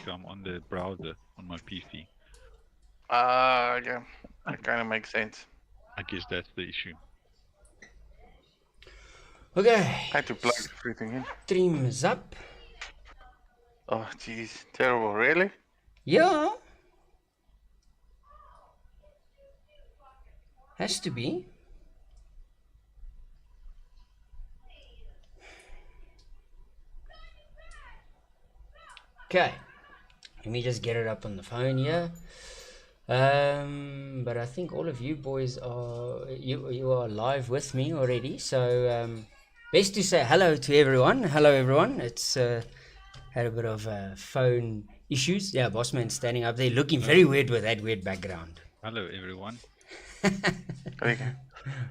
I'm on the browser on my PC. Yeah, that kind of makes sense. I guess that's the issue. Okay. I had to plug everything in. Stream is up. Oh, jeez, terrible. Really? Yeah. Has to be. Okay. Let me just get it up on the phone here. But I think all of you boys are you are live with me already. So best to say hello to everyone. Hello everyone. It's had a bit of phone issues. Yeah, Bossman standing up there looking very weird with that weird background. Hello, everyone. Okay.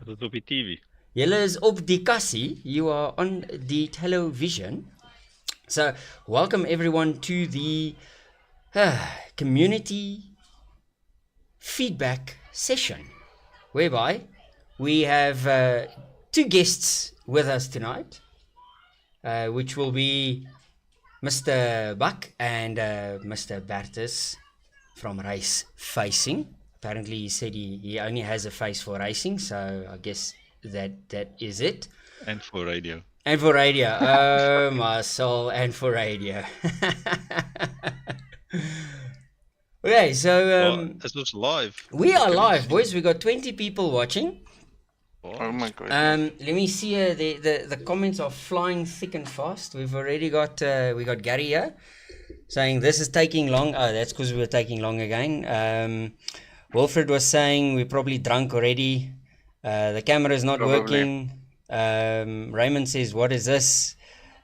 Dit is op die TV. Julle is op die kassie. You are on the television. So welcome everyone to the community feedback session, whereby we have two guests with us tonight, which will be Mr. Buck and Mr. Bertus from Race Facing. Apparently he said he only has a face for racing, so I guess that is it. And for radio. And for radio. Oh my soul, and for radio. Okay, so This was live. we are live, boys. We got 20 people watching. Oh my goodness. Let me see here. The comments are flying thick and fast. We've already got we got Gary here saying this is taking long. Oh, that's because we were taking long again. Wilfred was saying we're probably drunk already. The camera is not working. Raymond says, what is this?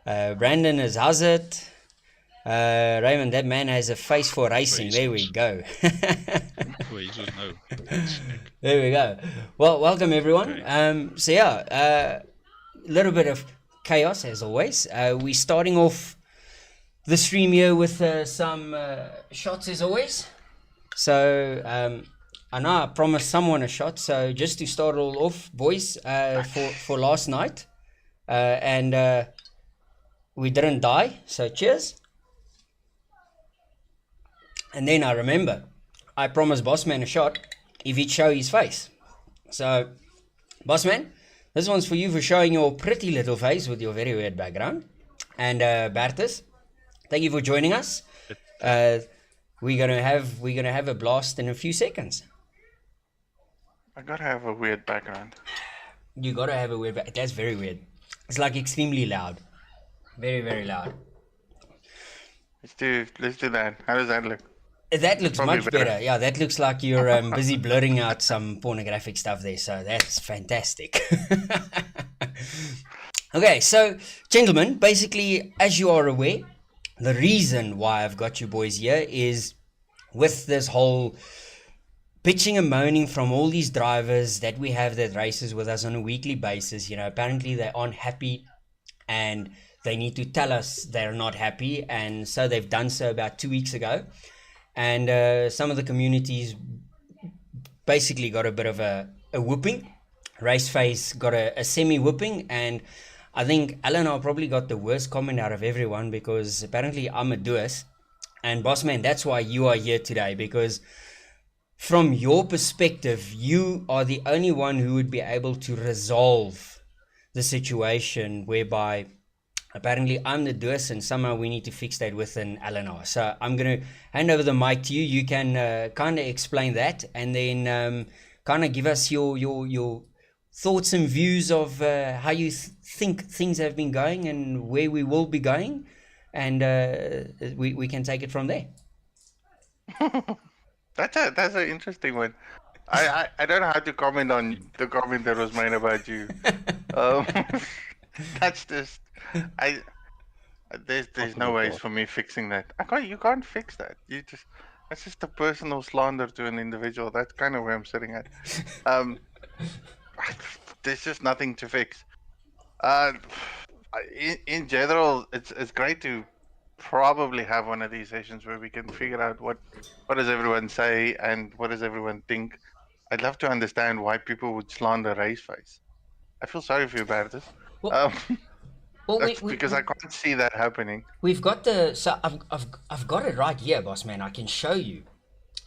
Brandon is, how's it? Raymond, that man has a face for racing. There we go. There we go. Well, welcome everyone. Okay. So yeah, a little bit of chaos as always. We're starting off the stream here with some shots as always. So I know I promised someone a shot, so just to start all off, boys, for last night, and we didn't die, so cheers. And then I remember, I promised Bossman a shot if he'd show his face. So, Bossman, this one's for you for showing your pretty little face with your very weird background. And Bertus, thank you for joining us. We're gonna have a blast in a few seconds. I gotta have a weird background. You gotta have a weird background. That's very weird. It's like extremely loud. Very, very loud. Let's do that. How does that look? That looks Probably much better. better. Yeah, that looks like you're busy blurring out some pornographic stuff there. So that's fantastic. Okay, so gentlemen, basically, as you are aware, the reason why I've got you boys here is with this whole bitching and moaning from all these drivers that we have that races with us on a weekly basis. You know, apparently they aren't happy and they need to tell us they're not happy, and so they've done so about 2 weeks ago. And some of the communities basically got a bit of a whooping. Raceface got a semi-whooping, and I think Eleanor probably got the worst comment out of everyone, because apparently I'm a doers. And Bossman, that's why you are here today, because from your perspective, you are the only one who would be able to resolve the situation whereby apparently I'm the doers and somehow we need to fix that with an Eleanor. So I'm going to hand over the mic to you. You can kind of explain that, and then kind of give us your thoughts and views of how you think things have been going and where we will be going, and we can take it from there. That's an interesting one. I don't know how to comment on the comment that was made about you. That's just there's no ways for me fixing that. You can't fix that. That's just a personal slander to an individual. That's kind of where I'm sitting at. There's just nothing to fix. In general, it's great to probably have one of these sessions where we can figure out what does everyone say and what does everyone think. I'd love to understand why people would slander Raceface. I feel sorry for you, Bertus. Well, Well, That's because I can't see that happening. we've got so I've got it right here, boss man. I can show you.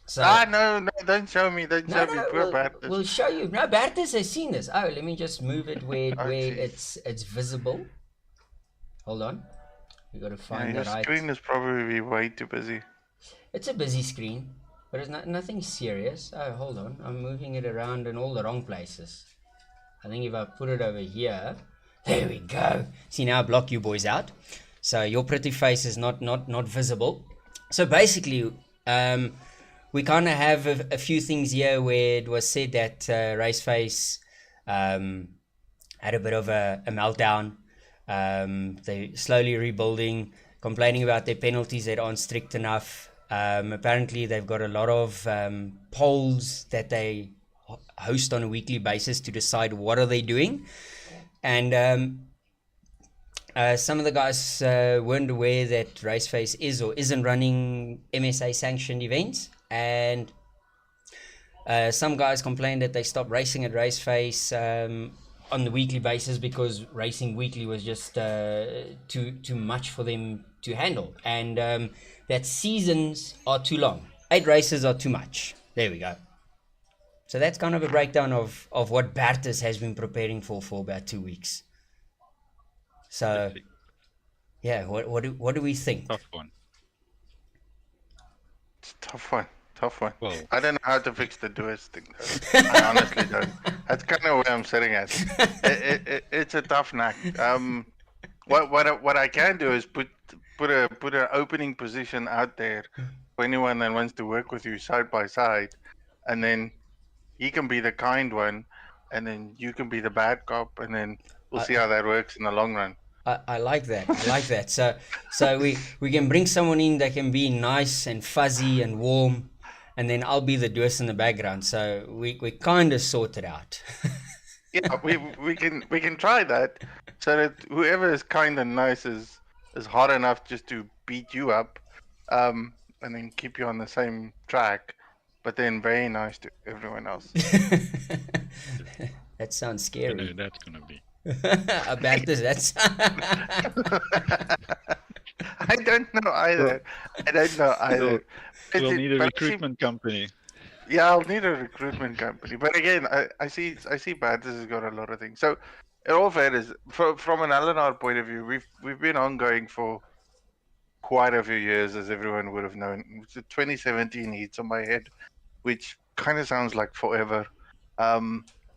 So No, don't show me. Don't no, show me. no, Poor Bertus. we'll show you. No, Bertus has seen this. Oh, let me just move it where Oh, jeez. it's visible. Hold on, we got to Yeah, find your the right. screen is probably way too busy. It's a busy screen, but it's nothing serious. Oh, hold on, I'm moving it around in all the wrong places. I think if I put it over here, there we go. See, now I block you boys out, so your pretty face is not visible. So basically, we kind of have a few things here where it was said that Raceface had a bit of a meltdown. They're slowly rebuilding, complaining about their penalties that aren't strict enough. Apparently, they've got a lot of polls that they host on a weekly basis to decide what are they doing. And some of the guys weren't aware that Raceface is or isn't running MSA sanctioned events, and some guys complained that they stopped racing at Raceface on the weekly basis because racing weekly was just too much for them to handle, and that seasons are too long. 8 races are too much. There we go. So that's kind of a breakdown of what Bertus has been preparing for about 2 weeks. So yeah, what do we think? Tough one. It's a tough one. Tough one. Well, I don't know how to fix the duets thing. Though. I honestly don't. That's kind of where I'm sitting at. It's a tough knack. What I can do is put an opening position out there for anyone that wants to work with you side by side, and then he can be the kind one, and then you can be the bad cop, and then we'll see how that works in the long run. I like that. I like that. So we can bring someone in that can be nice and fuzzy and warm, and then I'll be the dwarf in the background. So we kind of sort it out. Yeah, we can try that, so that whoever is kind and nice is hard enough just to beat you up, and then keep you on the same track, but then very nice to everyone else. That sounds I don't know scary. who that's gonna be. About this, that's I don't know either. We'll need a But recruitment company. Yeah, I'll need a recruitment company. But again, I see Bad has got a lot of things. So, in all fairness, from an LNR point of view, we've been ongoing for quite a few years, as everyone would have known. It's the 2017 heats on my head, which kind of sounds like forever.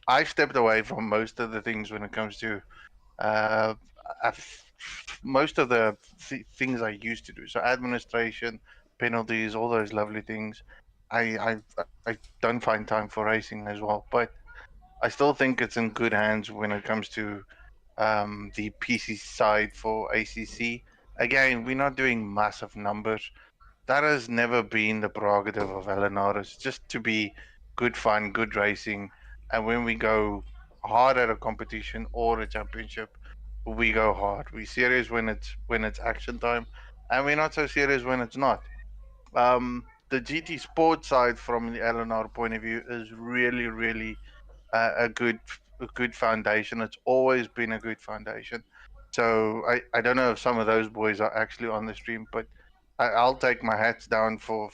I've stepped away from most of the things when it comes to uh, most of the things I used to do. So administration, penalties, all those lovely things. I don't find time for racing as well, but I still think it's in good hands when it comes to the PC side for ACC. Again, we're not doing massive numbers. That has never been the prerogative of LNR. It's just to be good fun, good racing, and when we go hard at a competition or a championship, we go hard. We're serious when it's action time, and we're not so serious when it's not. The GT Sports side, from the LNR point of view, is really a good foundation. It's always been a good foundation. So I don't know if some of those boys are actually on the stream, but I'll take my hats down for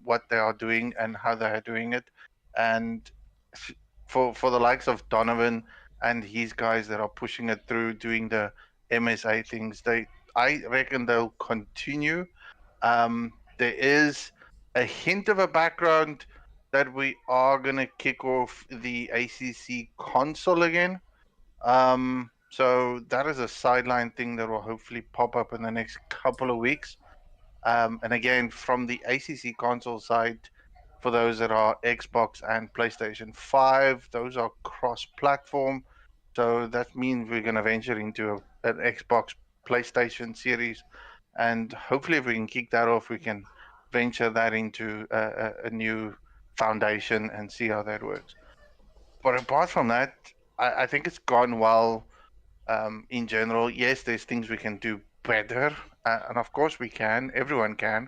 what they are doing and how they are doing it, and for the likes of Donovan and his guys that are pushing it through, doing the MSA things. I reckon they'll continue. There is a hint of a background that we are gonna kick off the ACC console again. So that is a sideline thing that will hopefully pop up in the next couple of weeks. And again, from the ACC console side, for those that are Xbox and PlayStation 5, those are cross-platform. So that means we're going to venture into an Xbox PlayStation series. And hopefully, if we can kick that off, we can venture that into a new foundation and see how that works. But apart from that, I think it's gone well in general. Yes, there's things we can do better, and of course we can. Everyone can.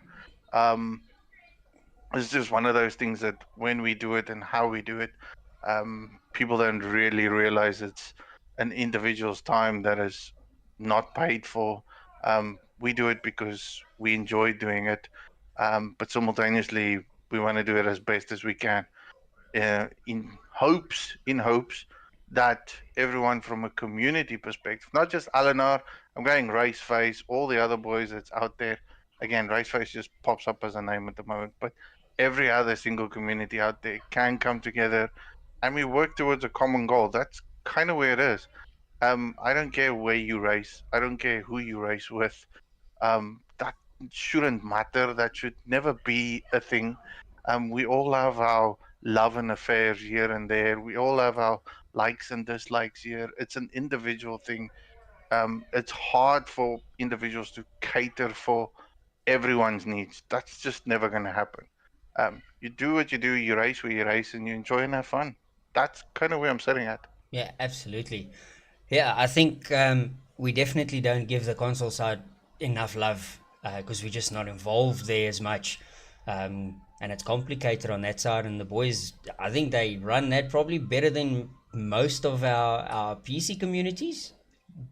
It's just one of those things that when we do it and how we do it, people don't really realize it's an individual's time that is not paid for. We do it because we enjoy doing it, but simultaneously we want to do it as best as we can, in hopes that everyone from a community perspective, not just Eleanor, I'm going Raceface, all the other boys that's out there. Again, Raceface just pops up as a name at the moment, but every other single community out there can come together and we work towards a common goal. That's kind of where it is. I don't care where you race. I don't care who you race with. That shouldn't matter. That should never be a thing. We all have our love and affairs here and there. We all have our likes and dislikes here. It's an individual thing. It's hard for individuals to cater for everyone's needs. That's just never going to happen. You do what you do, you race where you race, and you enjoy and have fun. That's kind of where I'm sitting at. Yeah, absolutely. Yeah, I think we definitely don't give the console side enough love because we're just not involved there as much. And it's complicated on that side. And the boys, I think they run that probably better than most of our PC communities,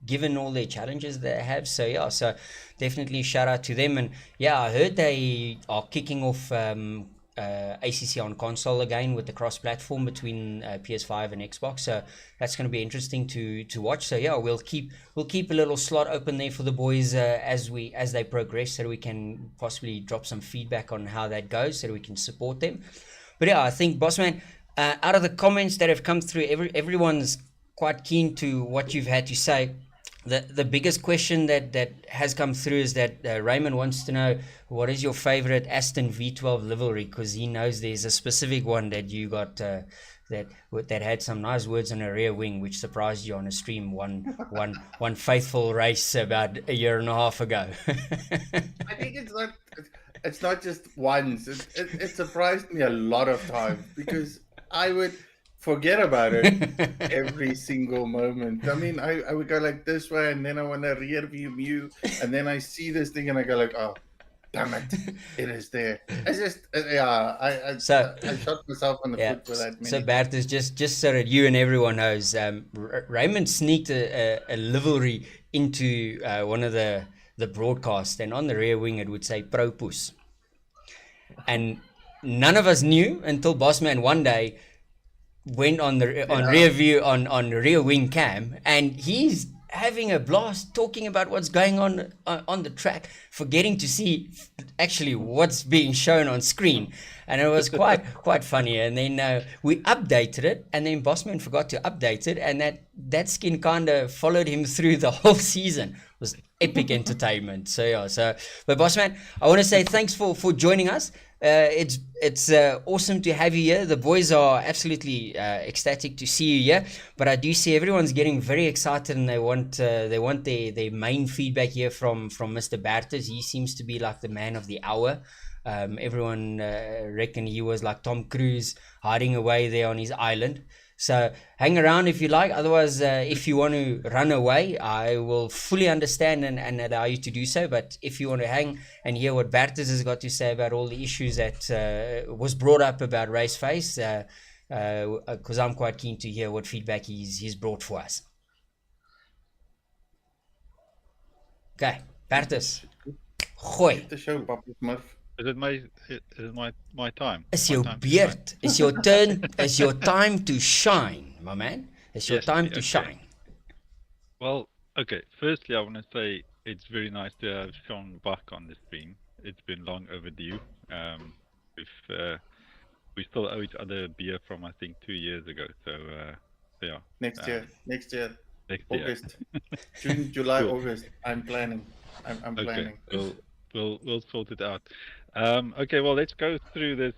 given all their challenges they have. So yeah, so definitely shout out to them. And yeah, I heard they are kicking off ACC on console again with the cross platform between PS5 and Xbox. So that's going to be interesting to watch. So yeah, we'll keep a little slot open there for the boys as they progress, so we can possibly drop some feedback on how that goes, so that we can support them. But yeah, I think Bossman, out of the comments that have come through, everyone's quite keen to what you've had to say. The biggest question that has come through is that Raymond wants to know, what is your favorite Aston V12 livery, because he knows there's a specific one that you got that had some nice words on a rear wing, which surprised you on a stream one faithful race about a year and a half ago. I think it's not just once. It surprised me a lot of times, because I would forget about it every single moment. I mean, I would go like this way, and then I want to rear view, and then I see this thing, and I go like, oh, damn it, it is there. It's just, I shot myself on the foot for that minute. So Bertus, just so that you and everyone knows, Raymond sneaked a livery into one of the broadcasts, and on the rear wing it would say Propus. And none of us knew until Bossman one day went on rear view on rear wing cam, and he's having a blast talking about what's going on the track, forgetting to see actually what's being shown on screen. And it was quite funny. And then we updated it, and then Bossman forgot to update it, and that skin kind of followed him through the whole season. It was epic entertainment. So yeah, but Bossman, I want to say thanks for joining us. It's awesome to have you here. The boys are absolutely ecstatic to see you here, but I do see everyone's getting very excited, and they want their main feedback here from Mr. Bertus. He seems to be like the man of the hour. Everyone reckon he was like Tom Cruise hiding away there on his island. So hang around if you like. Otherwise, if you want to run away, I will fully understand and allow you to do so. But if you want to hang and hear what Bertus has got to say about all the issues that was brought up about Raceface, because I'm quite keen to hear what feedback he's brought for us. Okay, Bertus, gooi. The show, Papa Smurf. Is it my time? It's your beard. It's your turn. It's your time to shine, my man. It's your time to shine. Well, okay. Firstly, I want to say it's very nice to have Sean back on the stream. It's been long overdue. We still owe each other a beer from, I think, 2 years ago. So yeah. Next year. August. Year. June, July, Cool. August. I'm planning. I'm planning. We'll sort it out. Okay, well, let's go through this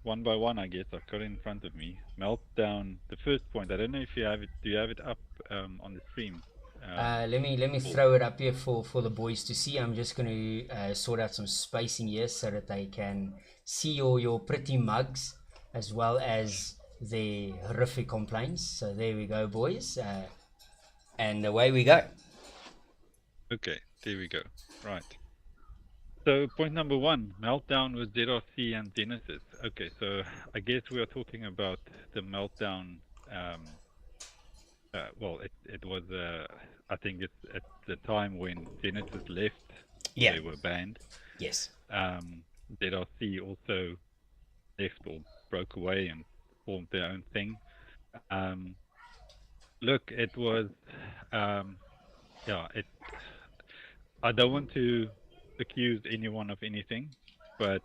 one by one, I guess. I've got it in front of me. Meltdown, the first point. I don't know if you have it. Do you have it up on the stream? Let me throw it up here for the boys to see. I'm just going to sort out some spacing here so that they can see your pretty mugs as well as the horrific complaints. So there we go, boys. And away we go. Okay, there we go. Right. So point number one, Meltdown with ZRC and Genesis. Okay, so I guess we are talking about the Meltdown well, it was. I think it's at the time when Genesis left, Yeah. they were banned. Yes. ZRC also left or broke away and formed their own thing. Um, look, it was, um, yeah. I don't want to accuse anyone of anything, but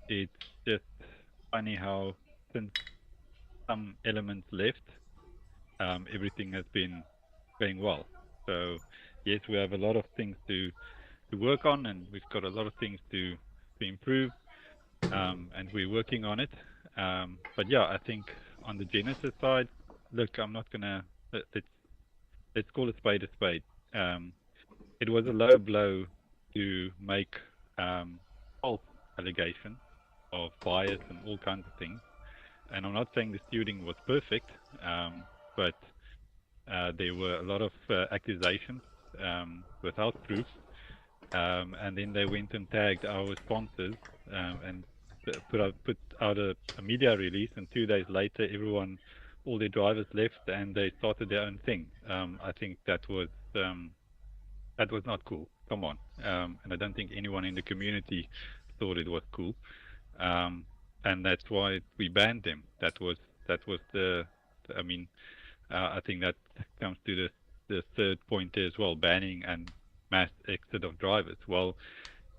it's just funny how since some elements left, everything has been going well. So yes, we have a lot of things to work on, and we've got a lot of things to improve, and we're working on it. But yeah, I think on the Genesis side, look, I'm not gonna let's call a spade a spade. Um, it was a low blow to make false allegations of bias and all kinds of things. And I'm not saying the stewarding was perfect, but there were a lot of accusations without proof. And then they went and tagged our sponsors and put out a media release. And 2 days later, all their drivers left and they started their own thing. I think that was not cool. Come on, and I don't think anyone in the community thought it was cool, and that's why we banned them. That was the. I mean, I think that comes to the third point as well, banning and mass exit of drivers. Well,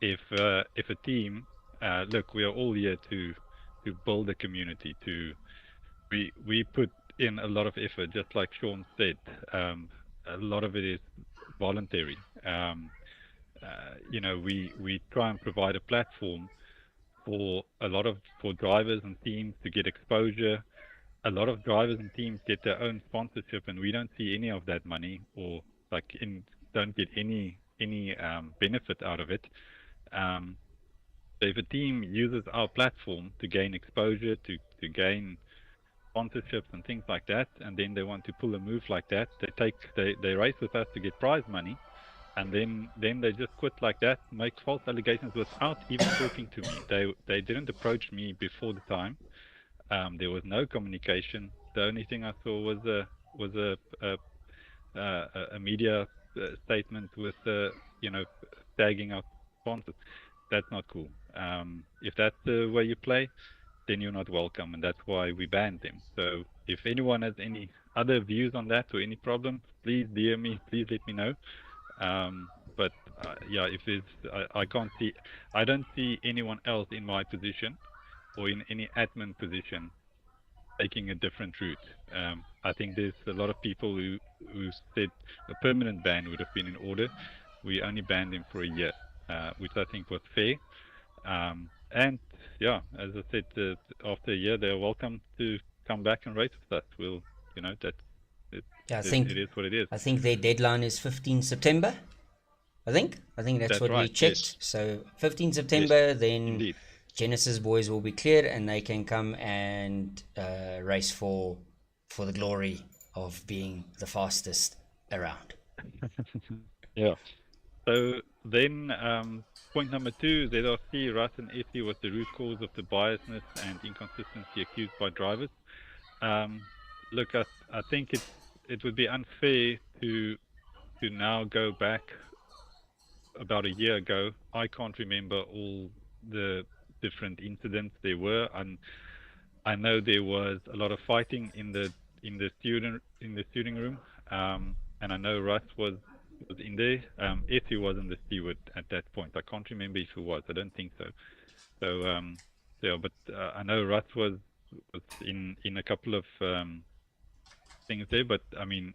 if a team, look, we are all here to build a community. We put in a lot of effort, just like Sean said. A lot of it is voluntary. We try and provide a platform for drivers and teams to get exposure. A lot of drivers and teams get their own sponsorship, and we don't see any of that money, or don't get any benefit out of it. So if a team uses our platform to gain exposure, to gain sponsorships and things like that, and then they want to pull a move like that, they race with us to get prize money, and then they just quit like that, make false allegations without even talking to me. They didn't approach me before the time. There was no communication. The only thing I saw was a media statement with tagging out sponsors. That's not cool. If that's the way you play, then you're not welcome, and that's why we banned them. So if anyone has any other views on that or any problem, please DM me. Please let me know. But yeah, if I don't see anyone else in my position or in any admin position taking a different route. I think there's a lot of people who said a permanent ban would have been in order. We only banned them for a year, which I think was fair. And yeah, as I said, after a year, they're welcome to come back and race with us. We'll, Yeah, it is what it is. I think their deadline is 15 September. I think that's what we right, checked. yes. So 15 September, then Indeed. Genesis boys will be cleared and they can come and race for the glory of being the fastest around. Yeah. So then, point number 2, ZRC, Russ and Effie was the root cause of the biasness and inconsistency accused by drivers. Look, I think it would be unfair to now go back about a year ago. I can't remember all the different incidents there were, and I know there was a lot of fighting in the student room, and I know Russ was in there. If he wasn't the steward at that point, I can't remember if he was. I don't think so. So yeah, but I know Russ was in a couple of things there. But I mean,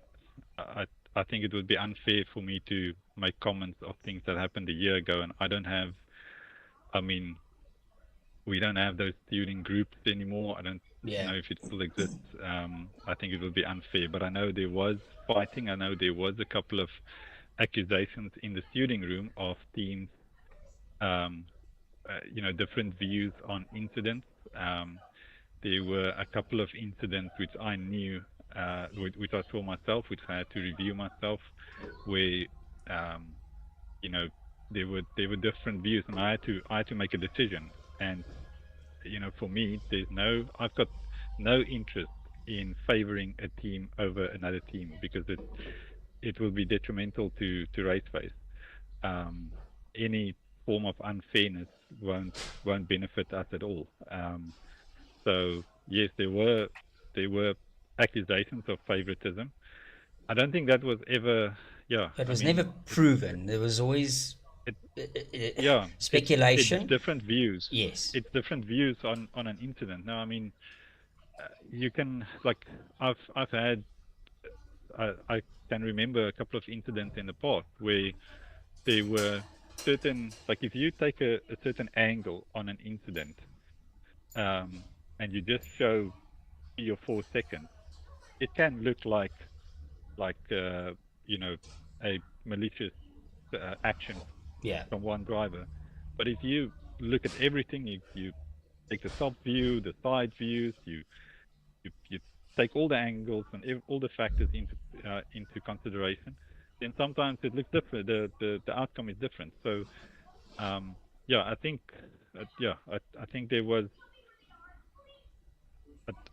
I think it would be unfair for me to make comments of things that happened a year ago, and I don't have. I mean, we don't have those stewarding groups anymore. I don't know if it still exists. I think it would be unfair, but I know there was fighting. I know there was a couple of accusations in the stewarding room of teams, different views on incidents. There were a couple of incidents which I knew, which I saw myself, which I had to review myself, where there were different views, and I had to make a decision. And for me, I've got no interest in favoring a team over another team because it will be detrimental to race pace. Any form of unfairness won't benefit us at all. So yes, there were accusations of favoritism. I don't think that was ever. Yeah, It I was mean, never proven. There was always it yeah, it's speculation. different views. Yes. It's different views on an incident. Now, I mean, you can like I've had I can remember a couple of incidents in the past where there were certain like if you take a certain angle on an incident, and you just show 3 or 4 seconds, it can look like you know a malicious action Yeah. from one driver. But if you look at everything, you take the top view, the side views, you take all the angles and all the factors into consideration, then sometimes it looks different. The outcome is different. So yeah, I think I think there was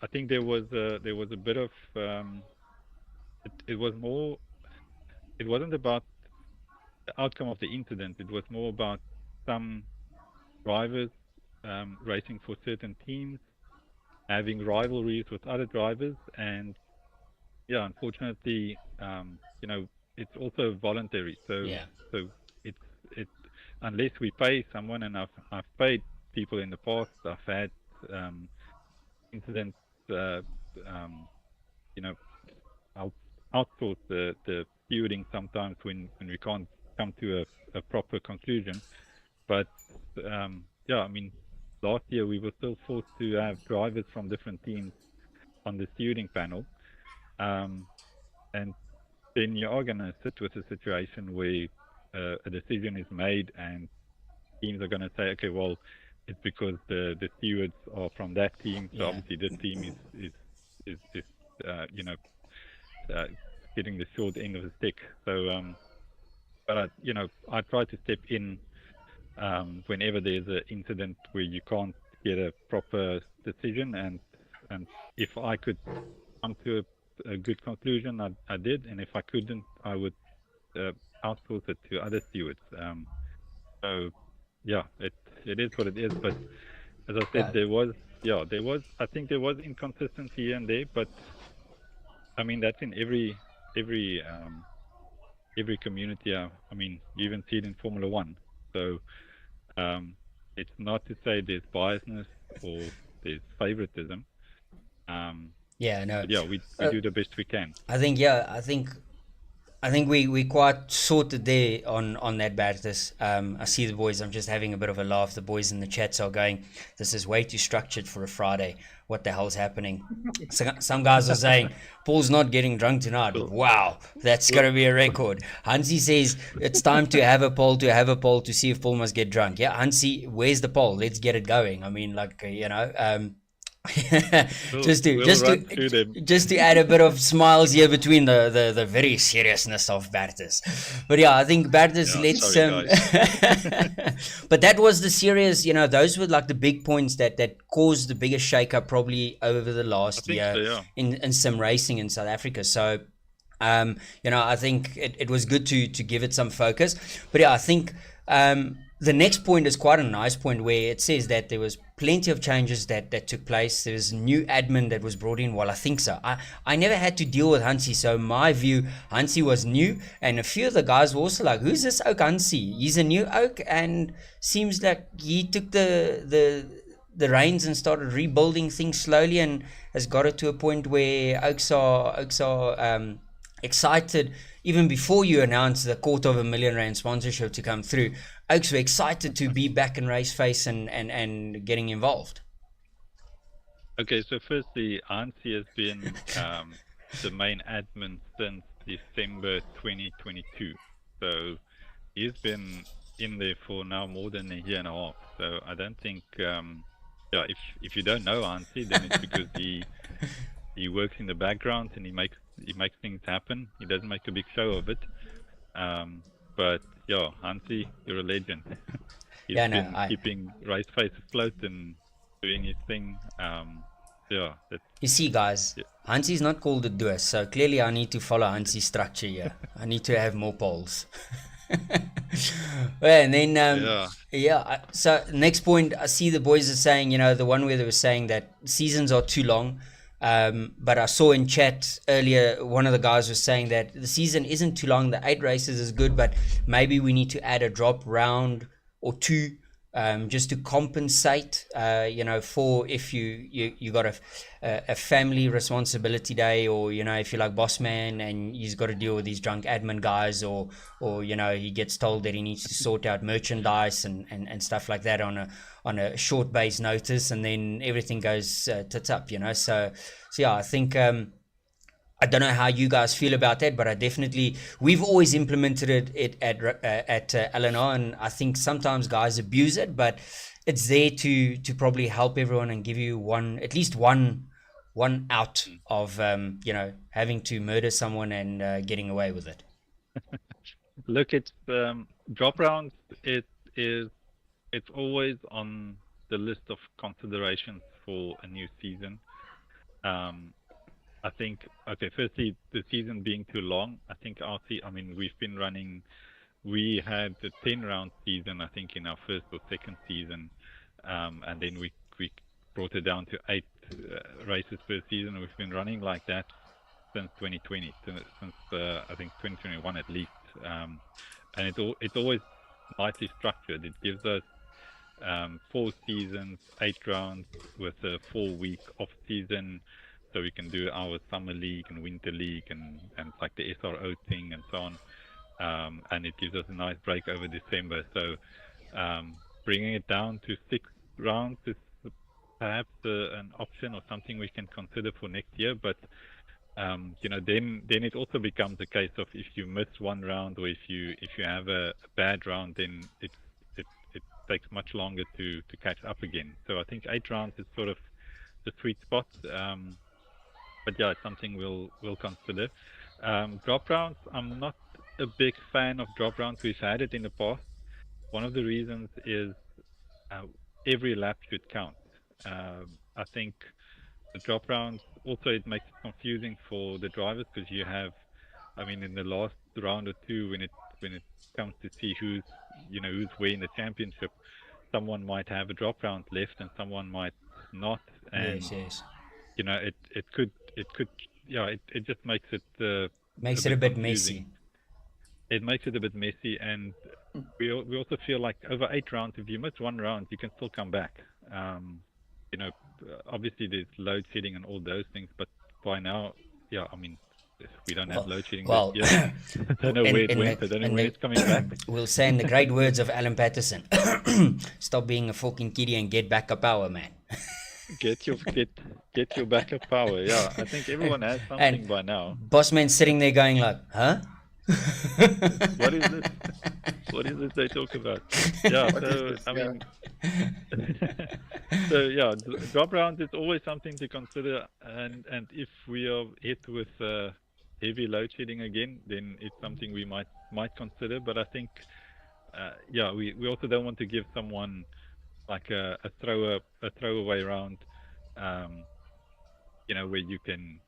I think there was a bit of it was more it wasn't about the outcome of the incident. It was more about some drivers racing for certain teams, having rivalries with other drivers, and yeah, unfortunately, it's also voluntary. Yeah. So it's it unless we pay someone, and I've paid people in the past. I've had incidents. Uh, you know, I'll outsource the feuding sometimes when we can't come to a proper conclusion. But yeah, I mean, last year we were still forced to have drivers from different teams on the steering panel, and then you are going to sit with a situation where a decision is made, and teams are going to say, okay, well, it's because the stewards are from that team, so Yeah. obviously this team is uh, getting the short end of the stick. So, but I try to step in whenever there's an incident where you can't get a proper decision, and if I could come to a good conclusion, I did, and if I couldn't, I would outsource it to other stewards. So yeah, it is what it is. But as I said, Yeah. there was I think there was inconsistency here and there, but I mean that's in every community. I mean, you even see it in Formula One. So it's not to say there's biasness or there's favoritism. Yeah. No. But yeah, we do the best we can. I think. Yeah. I think we quite sorted there on that Bertus. I see the boys. I'm just having a bit of a laugh. The boys in the chats are going, "This is way too structured for a Friday. What the hell's happening?" So, some guys are saying, "Paul's not getting drunk tonight." Wow, that's gonna be a record. Hansi says it's time to have a poll to see if Paul must get drunk. Yeah, Hansi, where's the poll? Let's get it going. I mean, like just to add a bit of smiles here between the very seriousness of Bertus. But yeah, I think Bertus let's but that was the serious, those were like the big points that caused the biggest shakeup probably over the last year so, yeah. in sim racing in South Africa. So I think it was good to give it some focus. But yeah, I think the next point is quite a nice point where it says that there was plenty of changes that took place. There was new admin that was brought in. Well, I think so. I never had to deal with Hansi, so my view, Hansi was new, and a few of the guys were also like, who's this Oak Hansi? He's a new Oak, and seems like he took the reins and started rebuilding things slowly, and has got it to a point where Oaks are excited. Even before you announced the R250,000 sponsorship to come through, Oaks were excited to be back in race face and getting involved. Okay, so firstly, Hansi has been the main admin since December 2022. So he's been in there for now more than a year and a half. So I don't think, if you don't know Hansi, then it's because he works in the background and he makes things happen. He doesn't make a big show of it. But yeah, Hansi, you're a legend. He's been keeping race face afloat and doing his thing. yeah, that's, You see, guys, yeah. Hansi's not called a duos, so clearly I need to follow Hansi's structure here. I need to have more polls. Well, and then, so next point, I see the boys are saying, the one where they were saying that seasons are too long. But I saw in chat earlier, one of the guys was saying that the season isn't too long. The 8 races is good, but maybe we need to add a drop round or two, just to compensate, for if you got a family responsibility day, or if you're like boss man and he's got to deal with these drunk admin guys, or he gets told that he needs to sort out merchandise and stuff like that on a short base notice, and then everything goes tits up, so yeah, I think I don't know how you guys feel about that, but we've always implemented it at LNR, and I think sometimes guys abuse it, but it's there to probably help everyone and give you at least one out of, having to murder someone and getting away with it. Look, it's drop rounds. It's always on the list of considerations for a new season. I think, firstly, the season being too long. I think we had the 10-round season, I think, in our first or second season, and then we brought it down to 8 races per season. We've been running like that since 2020, since I think 2021 at least, and it's always nicely structured. It gives us 4 seasons, 8 rounds with a 4-week off season. So we can do our summer league and winter league and like the SRO thing and so on. And it gives us a nice break over December. So bringing it down to 6 rounds is perhaps an option or something we can consider for next year. But then it also becomes a case of if you miss one round, or if you have a bad round, then it takes much longer to catch up again. So I think 8 rounds is sort of the sweet spot. But yeah, it's something we'll consider. Drop rounds, I'm not a big fan of drop rounds. We've had it in the past. One of the reasons is every lap should count. I think the drop rounds also, it makes it confusing for the drivers, because you have, in the last round or two, when it comes to see who's where in the championship, someone might have a drop round left and someone might not, and yes. It just makes it a bit messy. It makes it a bit messy, and we also feel like over 8 rounds, if you miss one round, you can still come back. Obviously there's load shedding and all those things, but by now, we don't have load shedding. Well, I don't know where it went. I don't know when it's coming back. We'll say in the great words of Alan Patterson, stop being a fucking kiddie and get back up power, man. Get your backup power. Yeah, I think everyone has something by now. Bossman's sitting there going like, huh? What is this? What is this they talk about? Yeah, drop rounds is always something to consider, and if we are hit with heavy load shedding again, then it's something we might consider. But I think, we also don't want to give someone like a throwaway round, where you can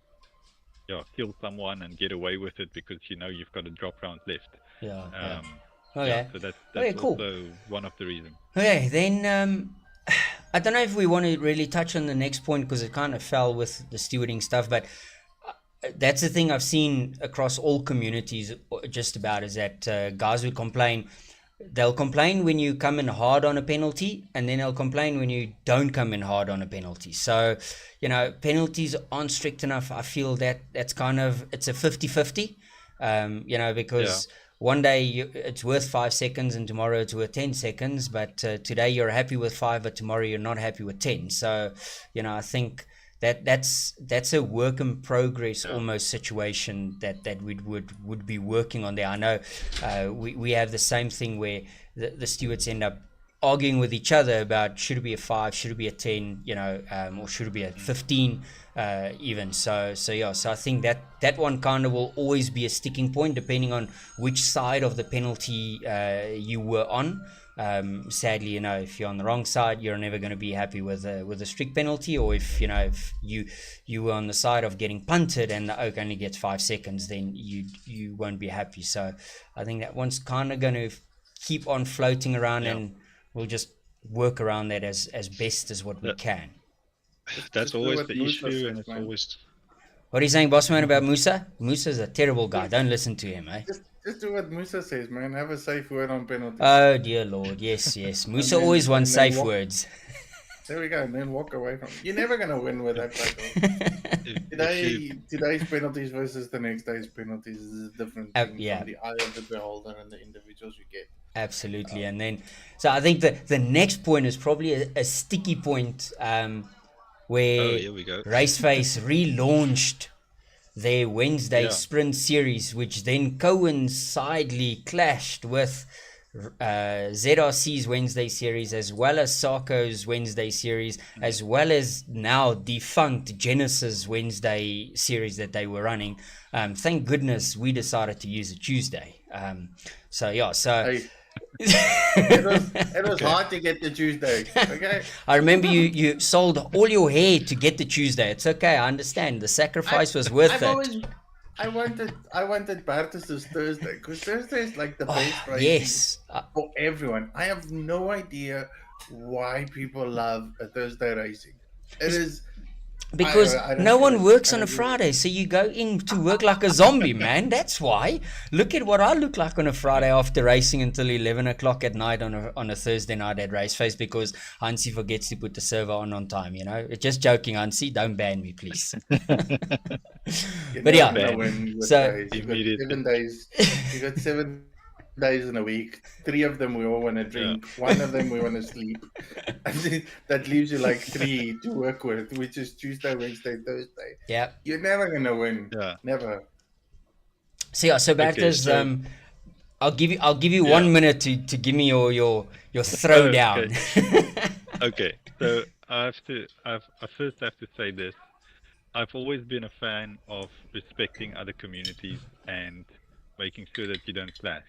kill someone and get away with it because you've got a drop round left. Okay. So that's cool. Also one of the reasons. Okay, then I don't know if we want to really touch on the next point because it kind of fell with the stewarding stuff, but that's the thing I've seen across all communities just about, is that guys would complain. They'll complain when you come in hard on a penalty, and then they'll complain when you don't come in hard on a penalty. So, penalties aren't strict enough. I feel that it's a 50-50, because one day it's worth 5 seconds and tomorrow it's worth 10 seconds. But today you're happy with 5, but tomorrow you're not happy with 10. So, I think that's a work in progress almost situation that we would be working on there. I know we have the same thing where the stewards end up arguing with each other about should it be a 5, should it be a 10, or should it be a 15 even. So I think that one kind of will always be a sticking point depending on which side of the penalty you were on. Sadly, if you're on the wrong side, you're never going to be happy with a strict penalty. Or if you were on the side of getting punted and the oak only gets 5 seconds, then you won't be happy. So I think that one's kind of going to keep on floating around, and we'll just work around that as best as what we can. That's do always what the Musa issue, says, and it's man. always What are you saying, Bossman, about Musa? Musa's a terrible guy. Don't listen to him, eh? Just do what Musa says, man. Have a safe word on penalties. Oh, dear Lord. Yes. Musa then- always wants and then safe walk- words. There we go, and then walk away from it. You're never gonna win with that tackle. Today's penalties versus the next day's penalties is a different thing yeah. from the eye of the beholder and the individuals you get. Absolutely. And then, so I think the next point is probably a sticky point where here we go. Raceface relaunched their Wednesday sprint series, which then coincidentally clashed with ZRC's Wednesday series, as well as Sarko's Wednesday series, as well as now defunct Genesis Wednesday series that they were running. Thank goodness we decided to use a Tuesday. Hey, it was hard to get the Tuesday. Okay. I remember you sold all your hair to get the Tuesday. It's okay, I understand. The sacrifice was worth it. I wanted Bartus's Thursday, because Thursday is like the best racing Yes. for everyone. I have no idea why people love a Thursday racing. It is Because I don't no get one it. works I on a don't get it. Friday, so you go in to work like a zombie, man. That's why. Look at what I look like on a Friday after racing until 11 o'clock at night on a Thursday night at Raceface, because Hansi forgets to put the server on time, Just joking, Hansi. Don't ban me, please. You're But never yeah, gonna win with so- days. You got Immediately. 7 days. You got 7 days in a week. 3 of them we all want to drink. 1 of them we want to sleep. And then that leaves you like 3 to work with, which is Tuesday, Wednesday, Thursday. Yeah. You're never gonna win. Yeah. Never. So back Okay, to I'll give you 1 minute to give me your throwdown. Okay, so I first have to say this. I've always been a fan of respecting other communities and making sure that you don't clash.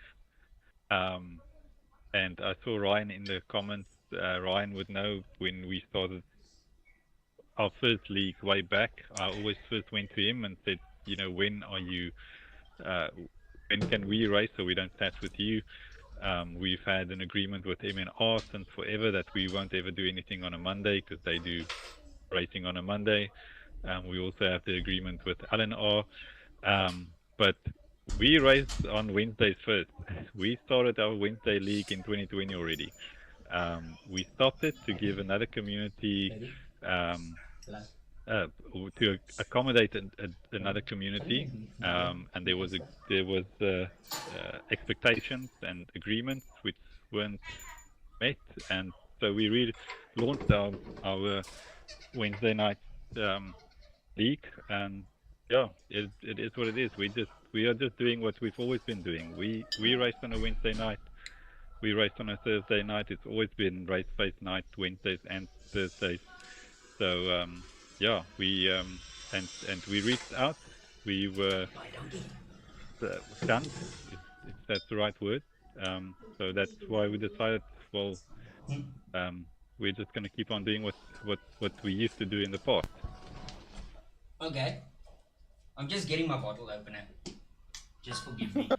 And I saw Ryan in the comments. Ryan would know when we started our first league way back. I always first went to him and said, when can we race so we don't clash with you? We've had an agreement with MNR since forever that we won't ever do anything on a Monday, because they do racing on a Monday. We also have the agreement with LNR. But we raced on Wednesdays first. We started our Wednesday league in 2020 already. We stopped it to give another community, to accommodate another community, and there was expectations and agreements which weren't met, and so we launched our Wednesday night league, and it is what it is. We are just doing what we've always been doing. We raced on a Wednesday night. We raced on a Thursday night. It's always been race face night, Wednesdays and Thursdays. So we and we reached out. We were stunned, if that's the right word. So that's why we decided, we're just going to keep on doing what we used to do in the past. Okay. I'm just getting my bottle opener. Just forgive me.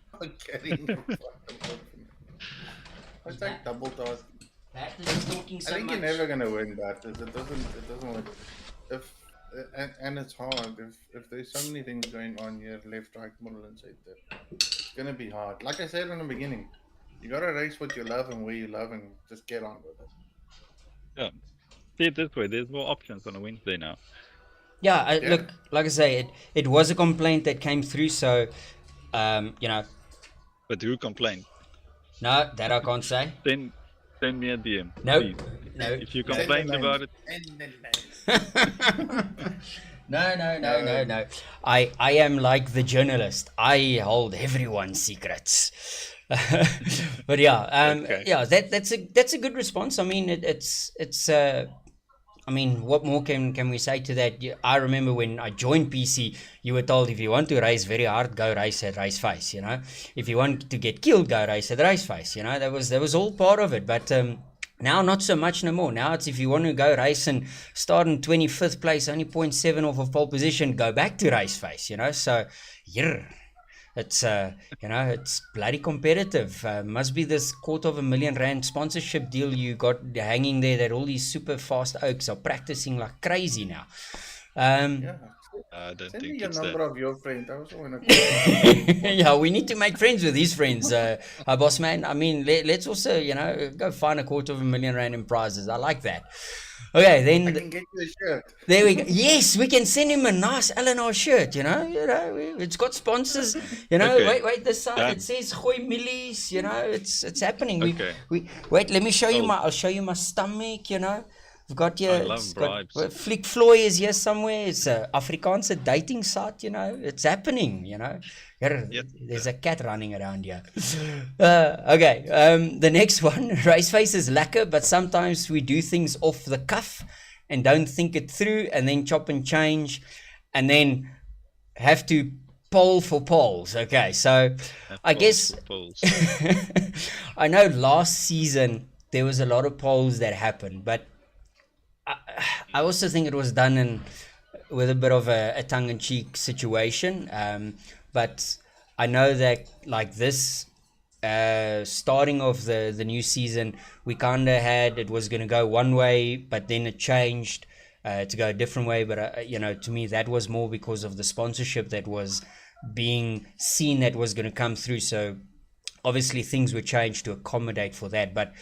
It's like double task. That is talking I so think much. you're never gonna win that. It doesn't work. And it's hard if there's so many things going on here, left, right, middle, and center. It's gonna be hard. Like I said in the beginning, you gotta race what you love and where you love, and just get on with it. Yeah. See it this way: there's more options on a Wednesday now. Yeah, look, like I say, it was a complaint that came through, so, But who complained? no, that I can't say. Send me a DM. No, please. no. If you complained about it, No. I am like the journalist. I hold everyone's secrets. But yeah, Okay. yeah, that's a good response. I mean, it's I mean, what more can we say to that? I remember when I joined PC, you were told if you want to race very hard, go race at race face. You know, if you want to get killed, go race at race face. You know, that was all part of it. But now not so much no more. Now it's if you want to go race and start in 25th place, only 0.7 off of pole position, go back to race face. You know, so yeah. It's it's bloody competitive. Must be this £250,000 sponsorship deal you got hanging there that all these super fast oaks are practicing like crazy now. Yeah. I don't Send me think your it's that. number of your friend. I also want to. Yeah, we need to make friends with his friends, boss man. I mean, let's also go find £250,000 in prizes. I like that. Okay, I then can get you a shirt. there we go. Yes, we can send him a nice Eleanor shirt. It's got sponsors. Okay, Wait. This side it done. says Goy Millies. It's happening. Okay, We wait. Let me show you sold. I'll show you my stomach. We've got I here. It's love got bribes. Flick Floy is here somewhere. It's a Afrikaanse dating site. It's happening. Here, Yep. there's a cat running around here. Okay. The next one, race face is lacquer, but sometimes we do things off the cuff and don't think it through, and then chop and change, and then have to poll for polls. Okay, so I Polls guess for polls. I know last season there was a lot of polls that happened, but I also think it was done with a bit of a tongue-in-cheek situation. But I know that like this starting of the new season, we kind of had it was going to go one way, but then it changed to go a different way. But to me, that was more because of the sponsorship that was being seen that was going to come through. So obviously things were changed to accommodate for that. But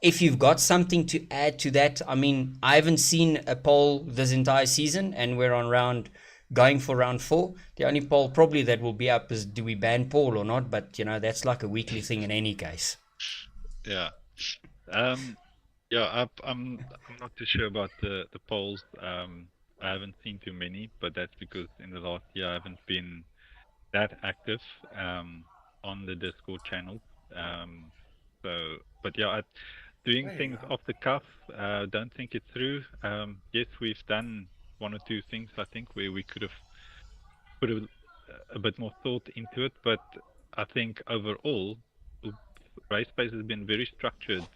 if you've got something to add to that, I mean, I haven't seen a poll this entire season, and we're going for round 4. The only poll probably that will be up is do we ban Paul or not? But that's like a weekly thing in any case. Yeah. Yeah. I'm not too sure about the polls. I haven't seen too many, but that's because in the last year I haven't been that active on the Discord channel. But yeah, doing There you things go. off the cuff, don't think it through. Yes, we've done one or two things I think where we could have put a bit more thought into it, but I think overall, race space has been very structured,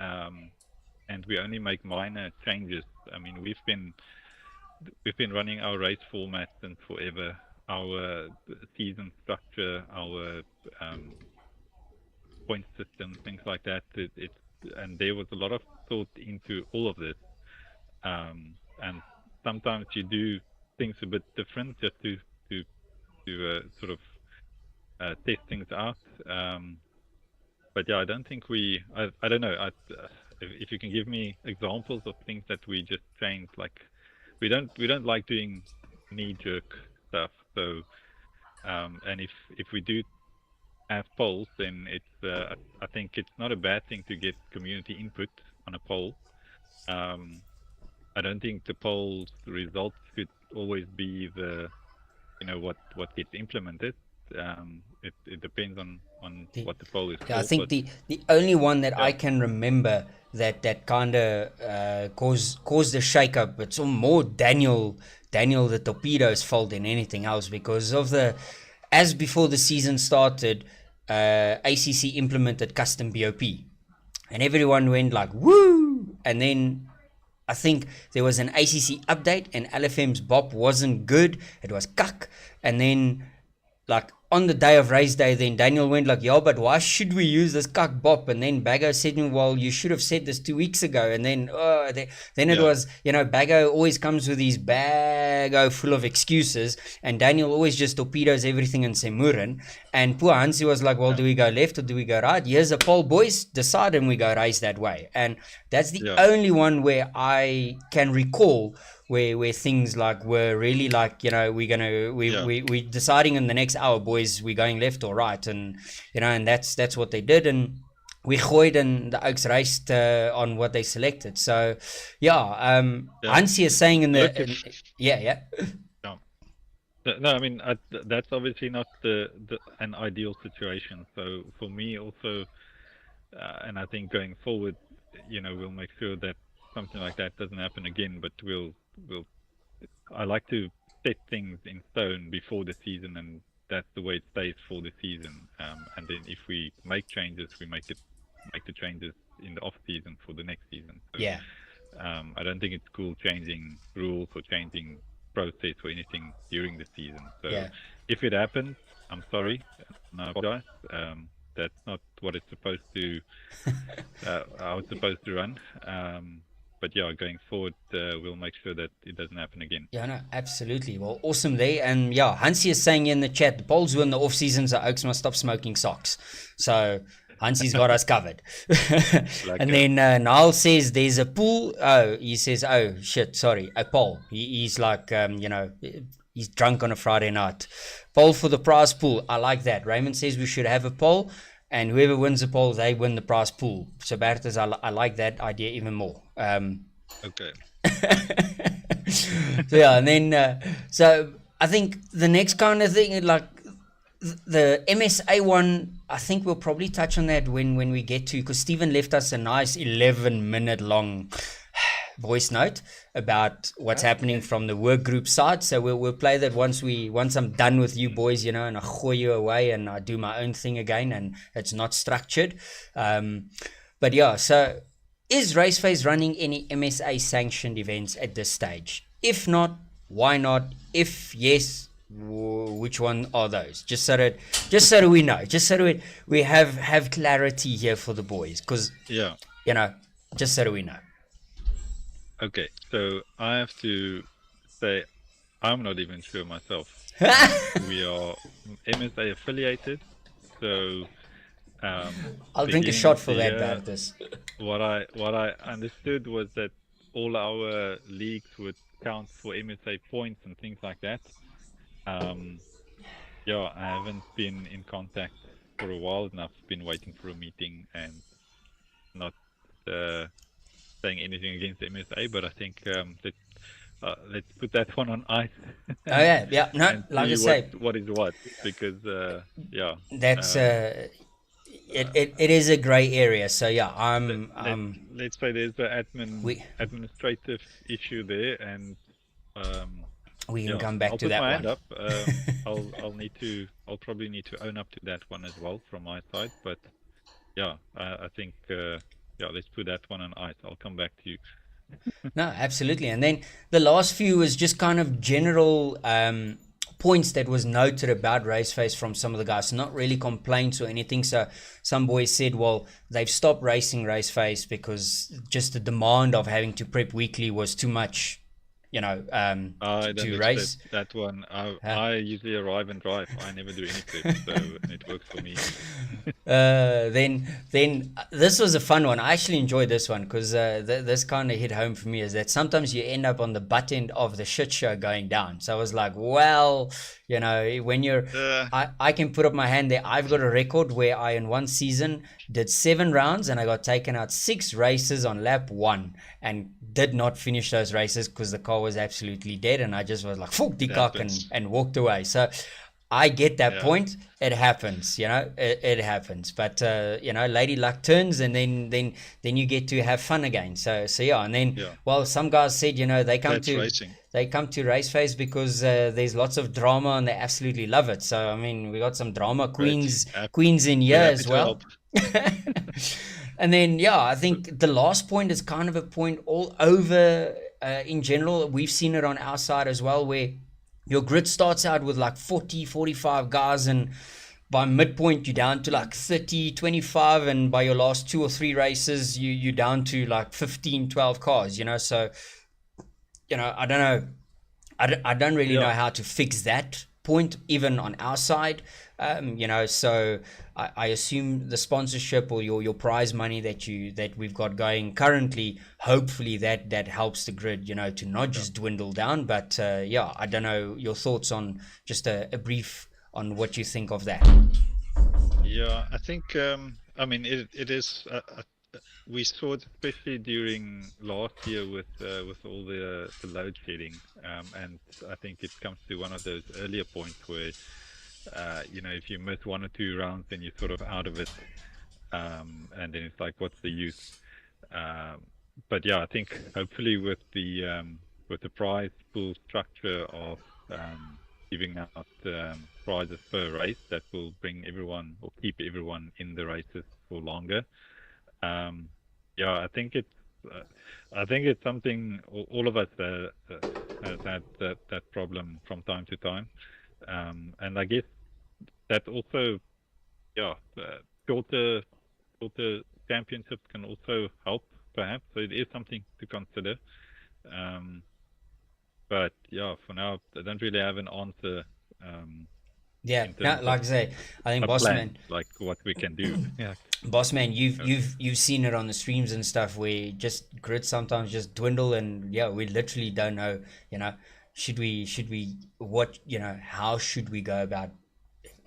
and we only make minor changes. I mean, we've been running our race formats and forever, our season structure, our point system, things like that. And there was a lot of thought into all of this. And sometimes you do things a bit different just to sort of test things out. But yeah, I don't think I don't know. If you can give me examples of things that we just changed, like we don't like doing knee jerk stuff. So and if we do have polls, then it's I think it's not a bad thing to get community input on a poll. I don't think the poll's results should always be the what gets implemented. It depends on what the poll is Yeah, I for. think But the only one that yeah, I can remember that kind of caused a shake-up, it's more Daniel the Torpedo's fault than anything else, because of as before the season started, ACC implemented custom BOP, and everyone went like woo, and then I think there was an ACC update and LFM's bop wasn't good. It was cuck. And then like on the day of race day, then Daniel went like, "Yo, but why should we use this cuck bop?" And then Bago said, "Well, you should have said this 2 weeks ago." And then then it yeah, was, Bago always comes with these Bago full of excuses, and Daniel always just torpedoes everything in Semuren. And poor Hansi was like, "Well, do we go left or do we go right? Here's a poll, boys. Decide, and we go race that way." And that's the yeah, only one where I can recall where things like were really like, yeah, we deciding in the next hour, boys, we're going left or right, and and that's what they did, and we gooid and the Oaks raced on what they selected. So yeah, yeah. Hansi is saying Look, yeah. yeah. No, I mean that's obviously not an ideal situation. So for me also, and I think going forward, we'll make sure that something like that doesn't happen again, but we'll. I like to set things in stone before the season, and that's the way it stays for the season. And then if we make changes, we make the changes in the off season for the next season. So, Yeah. I don't think it's cool changing rules or changing process or anything during the season. So Yeah. if it happens, I'm sorry, and I apologize. That's not what it's supposed to. How it's supposed to run. But yeah, going forward, we'll make sure that it doesn't happen again. Yeah, no, absolutely. Well, awesome there. And yeah, Hansie is saying in the chat, the polls win the off season, so Oaks must stop smoking socks. So Hansie's got us covered. And then Niall says there's a pool. Oh, he says, oh shit, sorry, a poll. He's like, he's drunk on a Friday night. Poll for the prize pool. I like that. Raymond says we should have a poll, and whoever wins the poll, they win the prize pool. So Bertus, I like that idea even more. Okay. So yeah, and then so I think the next kind of thing, like the MSA one, I think we'll probably touch on that when we get to, because Stephen left us a nice 11-minute long voice note about what's happening from the work group side. So we'll play that once I'm done with you boys, and I gooi you away and I do my own thing again, and it's not structured. But yeah, so is Raceface running any MSA sanctioned events at this stage? If not, why not? If yes, which one are those? Just so that we know, just so that we have clarity here for the boys, because Yeah. just so that we know. Okay. So I have to say, I'm not even sure myself. We are MSA affiliated, so. I'll drink a shot for that, Bertus. What I understood was that all our leagues would count for MSA points and things like that. Yeah, I haven't been in contact for a while, and I've been waiting for a meeting and not saying anything against the MSA. But I think let's put that one on ice. Oh yeah, no, and like I see say, what is what, because yeah, that's it is a grey area. So yeah, let's say there's an administrative issue there, and we can come back to that one. I'll put my hand up. I'll probably need to own up to that one as well from my side. But yeah, I think let's put that one on ice. I'll come back to you. No, absolutely. And then the last few was just kind of general points that was noted about Raceface from some of the guys, not really complaints or anything. So some boys said, well, they've stopped racing Raceface because just the demand of having to prep weekly was too much, to race. That one. I usually arrive and drive. I never do any prep, so it works for me. Then this was a fun one. I actually enjoyed this one because this kind of hit home for me, is that sometimes you end up on the butt end of the shit show going down. So I was like, well, when you're I can put up my hand there. I've got a record where I in one season did 7 rounds and I got taken out 6 races on lap 1 and did not finish those races because the car was absolutely dead, and I just was like fuck the cock and walked away. So I get that point. It happens, it happens. But lady luck turns, and then you get to have fun again. So yeah, and then well, some guys said they come to Raceface because there's lots of drama and they absolutely love it. So I mean, we got some drama queens in here as well. And then I think the last point is kind of a point all over in general. We've seen it on our side as well, where your grid starts out with like 40, 45 guys, and by midpoint you're down to like 30, 25, and by your last 2 or 3 races you're down to like 15, 12 cars, so I don't know. I don't really know how to fix that point even on our side. So I assume the sponsorship or your prize money that we've got going currently, hopefully that helps the grid, to not just dwindle down. But I don't know your thoughts on just a brief on what you think of that. Yeah, I think it is. We saw it especially during last year with all the load shedding, and I think it comes to one of those earlier points where if you miss 1 or 2 rounds, then you're sort of out of it, and then it's like, what's the use? but yeah, I think hopefully with the prize pool structure of giving out prizes per race, that will bring everyone or keep everyone in the races for longer. Yeah, I think it's something all of us has had that problem from time to time, and I guess that also, yeah, shorter shorter championships can also help, perhaps. So it is something to consider. Um, but yeah, for now, I don't really have an answer Yeah, in no, terms of like I say, I think a plan, like what we can do. Yeah. Boss man, So, you've seen it on the streams and stuff where just grids sometimes just dwindle, and yeah, we literally don't know, you know, should we what, you know, how should we go about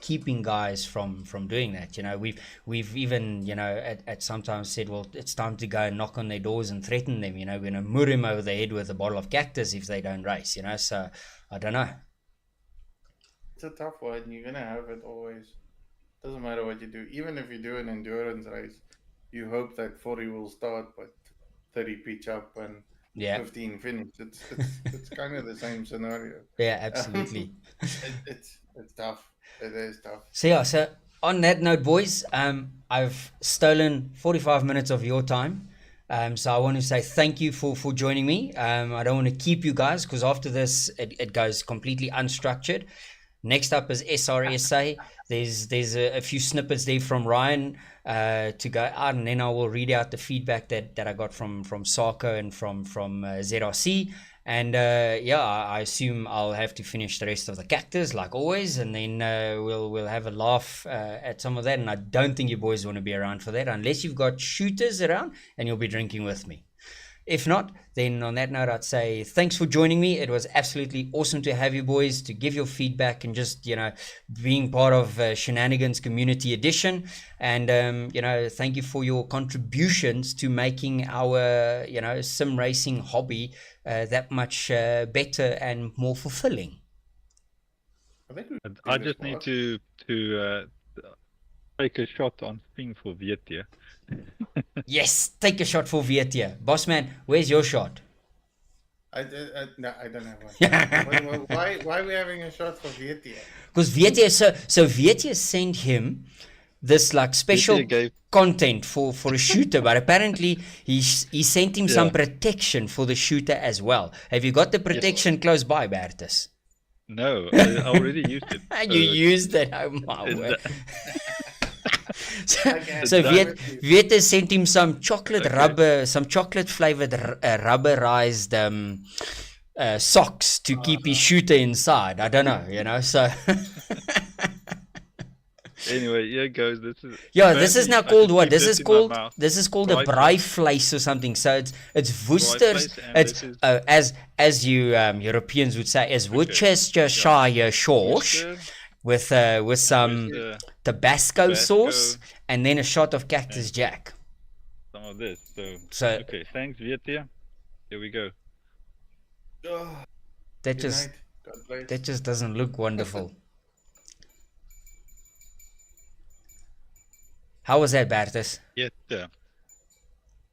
keeping guys from doing that? You know, we've even, you know, at sometimes said, well, it's time to go and knock on their doors and threaten them. You know, we're gonna mur him over the head with a bottle of cactus if they don't race. You know, so I don't know. It's a tough one. You're gonna have it always. Doesn't matter what you do. Even if you do an endurance race, you hope that 40 will start, but 30 pitch up and Yeah, 15 finish. It's kind of the same scenario. yeah, absolutely. It's tough. It is tough. So yeah, so on that note, boys, I've stolen 45 minutes of your time. So I want to say thank you for joining me. I don't want to keep you guys because after this, it goes completely unstructured. Next up is SRSA. There's a few snippets there from Ryan to go out, and then I will read out the feedback that I got from Sarko and from ZRC. And yeah, I assume I'll have to finish the rest of the cactus like always, and then we'll have a laugh at some of that. And I don't think you boys want to be around for that unless you've got shooters around and you'll be drinking with me. If not, then on that note, I'd say thanks for joining me. It was absolutely awesome to have you boys, to give your feedback and just, you know, being part of Shenanigans Community Edition. And, you know, thank you for your contributions to making our, you know, sim racing hobby that much better and more fulfilling. I think we I did this just need part. to take a shot on stream for Viet, yeah. Yes, take a shot for Vietia. Bossman, where's your shot? No, I don't have one. Why are we having a shot for Vietia? Because Vietia, so Vietia sent him this like special gave- content for a shooter, but apparently he sent him some Yeah. protection for the shooter as well. Have you got the protection close by, Bertus? No, I already used it. You used it, oh my it's word. da- So done. Vieta sent him some chocolate rubber, some chocolate flavored rubberized socks to keep his shooter inside. I don't know, you know. So Anyway, here goes. This is yeah, this is now I called should what? keep This this is in my called mouth. a Braai braaivleis or something. So it's Worcester's. Braaivleis, and It's this is- as you Europeans would say, as Worcestershire sauce Worcester, with some Worcester, Tabasco sauce Tabasco, and then a shot of Cactus Jack. some of this. So Okay, thanks, Vietia. Here we go. Oh, that good just night. God bless. that just doesn't look wonderful. How was that, Bertus? Vietia.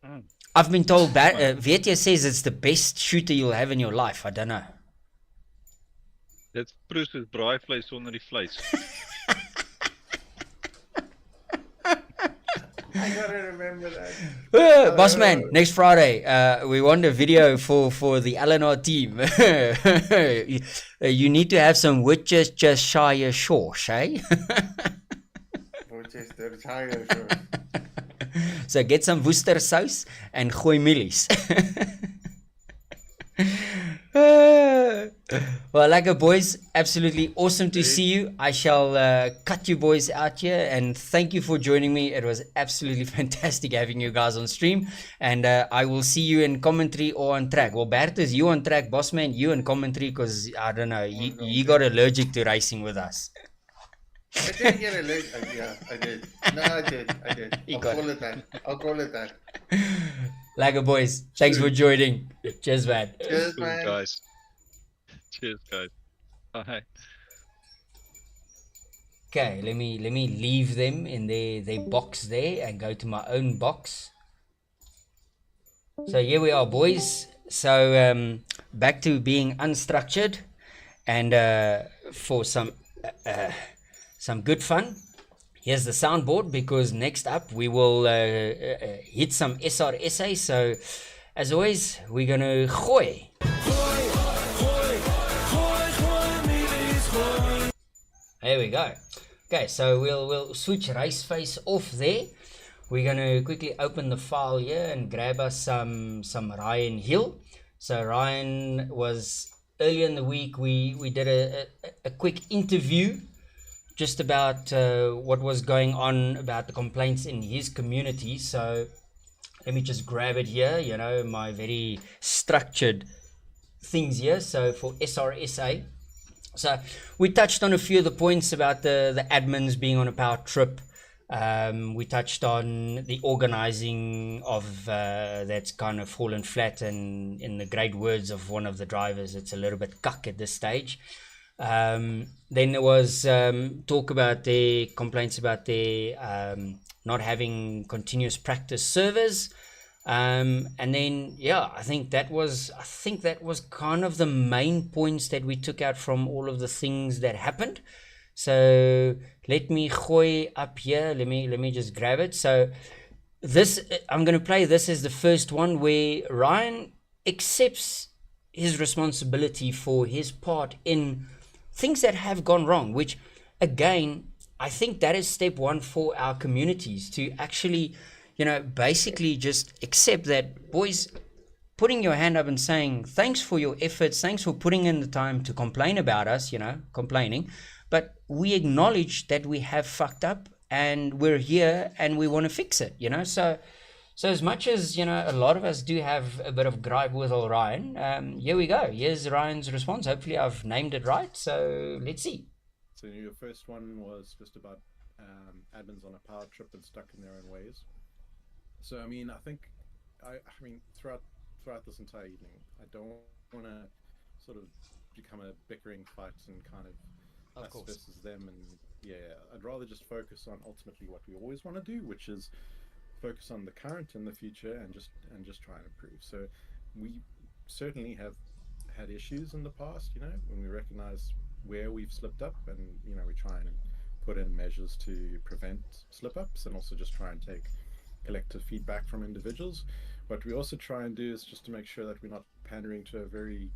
Mm. I've been told Vietia says it's the best shooter you'll have in your life. I don't know. Dit proes is braaivleis sonder die vleis. I gotta remember that. Bossman, next Friday, we want a video for the LNR team. You need to have some Worcestershire sauce, eh? Worcestershire sauce. So get some Worcester sauce and gooi mielies. Well, like boys, absolutely awesome to see you. I shall cut you boys out here, and thank you for joining me. It was absolutely fantastic having you guys on stream, and I will see you in commentary or on track. Well, Bertus, you on track, Bossman, you in commentary, because I don't know, you got allergic to racing with us. I did get a late. Yeah, I did. No, I did. You I'll got call it that. I'll call it that. Like boys, thanks for joining. Cheers, man. Cheers, Cool, man. guys. Cheers, guys. Bye. Okay, let me leave them in their box there and go to my own box. So here we are, boys. So back to being unstructured, and for some good fun. Here's the soundboard, because next up we will hit some SRSA. So as always, we're gonna gooi. There we go. Okay, so we'll switch race face off there. We're gonna quickly open the file here and grab us some Ryan Hill. So Ryan was earlier in the week. We did a quick interview just about what was going on about the complaints in his community. So let me just grab it here. You know, my very structured things here. So for SRSA. So we touched on a few of the points about the admins being on a power trip. We touched on the organizing of that's kind of fallen flat, and in the great words of one of the drivers, it's a little bit cuck at this stage. Then there was talk about their complaints about their not having continuous practice servers. And then I think that was kind of the main points that we took out from all of the things that happened. So let me gooi up here. Let me just grab it. So this, I'm going to play this as the first one where Ryan accepts his responsibility for his part in things that have gone wrong, which again, I think that is step one for our communities, to actually, you know, basically just accept that, boys, putting your hand up and saying thanks for your efforts, thanks for putting in the time to complain about us, you know, complaining, but we acknowledge that we have fucked up and we're here and we want to fix it, you know. So as much as, you know, a lot of us do have a bit of gripe with old Ryan, here we go. Here's Ryan's response. Hopefully I've named it right, so let's see. So your first one was just about admins on a power trip and stuck in their own ways. So I mean, I think I mean throughout this entire evening, I don't want to sort of become a bickering fight and kind of us versus them, and I'd rather just focus on ultimately what we always want to do, which is focus on the current and the future, and just try and improve. So we certainly have had issues in the past, you know, when we recognize where we've slipped up, and you know, we try and put in measures to prevent slip ups, and also just try and take collective feedback from individuals. What we also try and do is just to make sure that we're not pandering to a very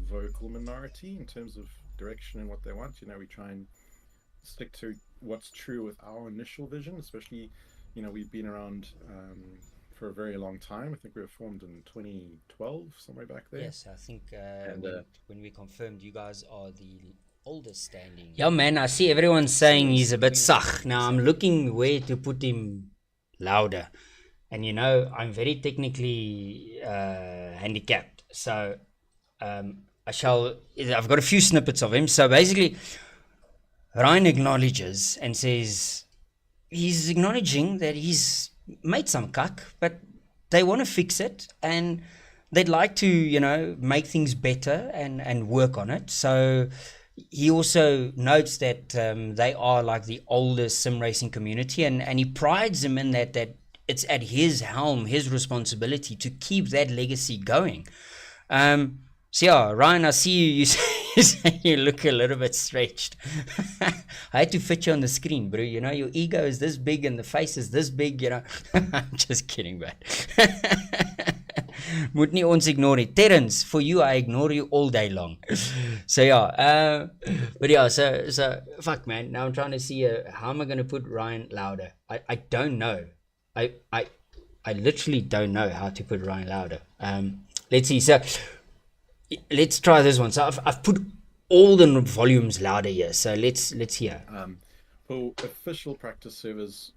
vocal minority in terms of direction and what they want. You know, we try and stick to what's true with our initial vision, especially, you know, we've been around for a very long time. I think we were formed in 2012, somewhere back there. Yes, I think when we confirmed, you guys are the oldest standing. Yeah, man, I see everyone saying he's a bit sag. Now I'm looking where to put him louder, and you know, I'm very technically handicapped, so I've got a few snippets of him. So basically Ryan acknowledges and says he's acknowledging that he's made some cuck, but they want to fix it and they'd like to, you know, make things better and work on it. So he also notes that they are like the oldest sim racing community, and he prides him in that it's at his helm, his responsibility to keep that legacy going. So yeah, Ryan, I see you say you look a little bit stretched. I had to fit you on the screen, bro. You know, your ego is this big and the face is this big, you know. I'm just kidding, man. Moet nie ons ignore nie. Terrence, for you, I ignore you all day long. So yeah, but yeah, so fuck, man. Now I'm trying to see how am I going to put Ryan louder? I don't know. I literally don't know how to put Ryan louder. Let's see. So let's try this one. So I've put all the volumes louder here. So let's hear. For official practice servers,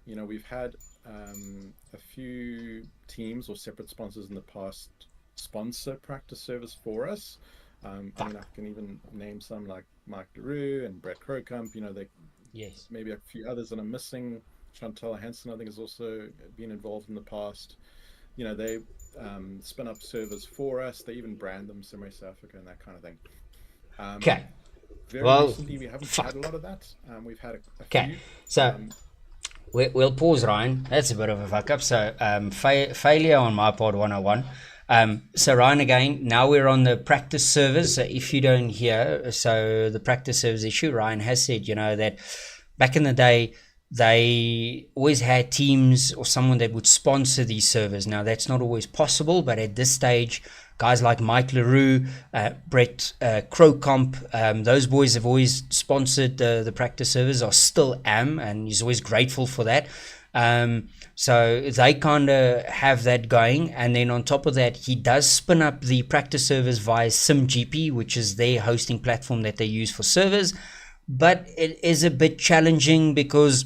you know, we've had a few teams or separate sponsors in the past sponsor practice servers for us. I mean, I can even name some like Mike LaRue and Brett Crocump. You know, yes, maybe a few others that I'm missing. Chantal Hansen, I think, has also been involved in the past. You know, they spin up servers for us. They even brand them, Sim Race Africa and that kind of thing. Okay. Very recently, we haven't had a lot of that. We've had a few. So We'll pause, Ryan. That's a bit of a fuck up. So, failure on my part, 101. So, Ryan, again, now we're on the practice servers. So if you don't hear, so the practice servers issue, Ryan has said, that back in the day, they always had teams or someone that would sponsor these servers. Now, that's not always possible, but at this stage, guys like Mike LaRue, Brett Crowcomp, those boys have always sponsored the practice servers, or still am, and he's always grateful for that. So they kind of have that going, and then on top of that, he does spin up the practice servers via SimGP, which is their hosting platform that they use for servers. But it is a bit challenging because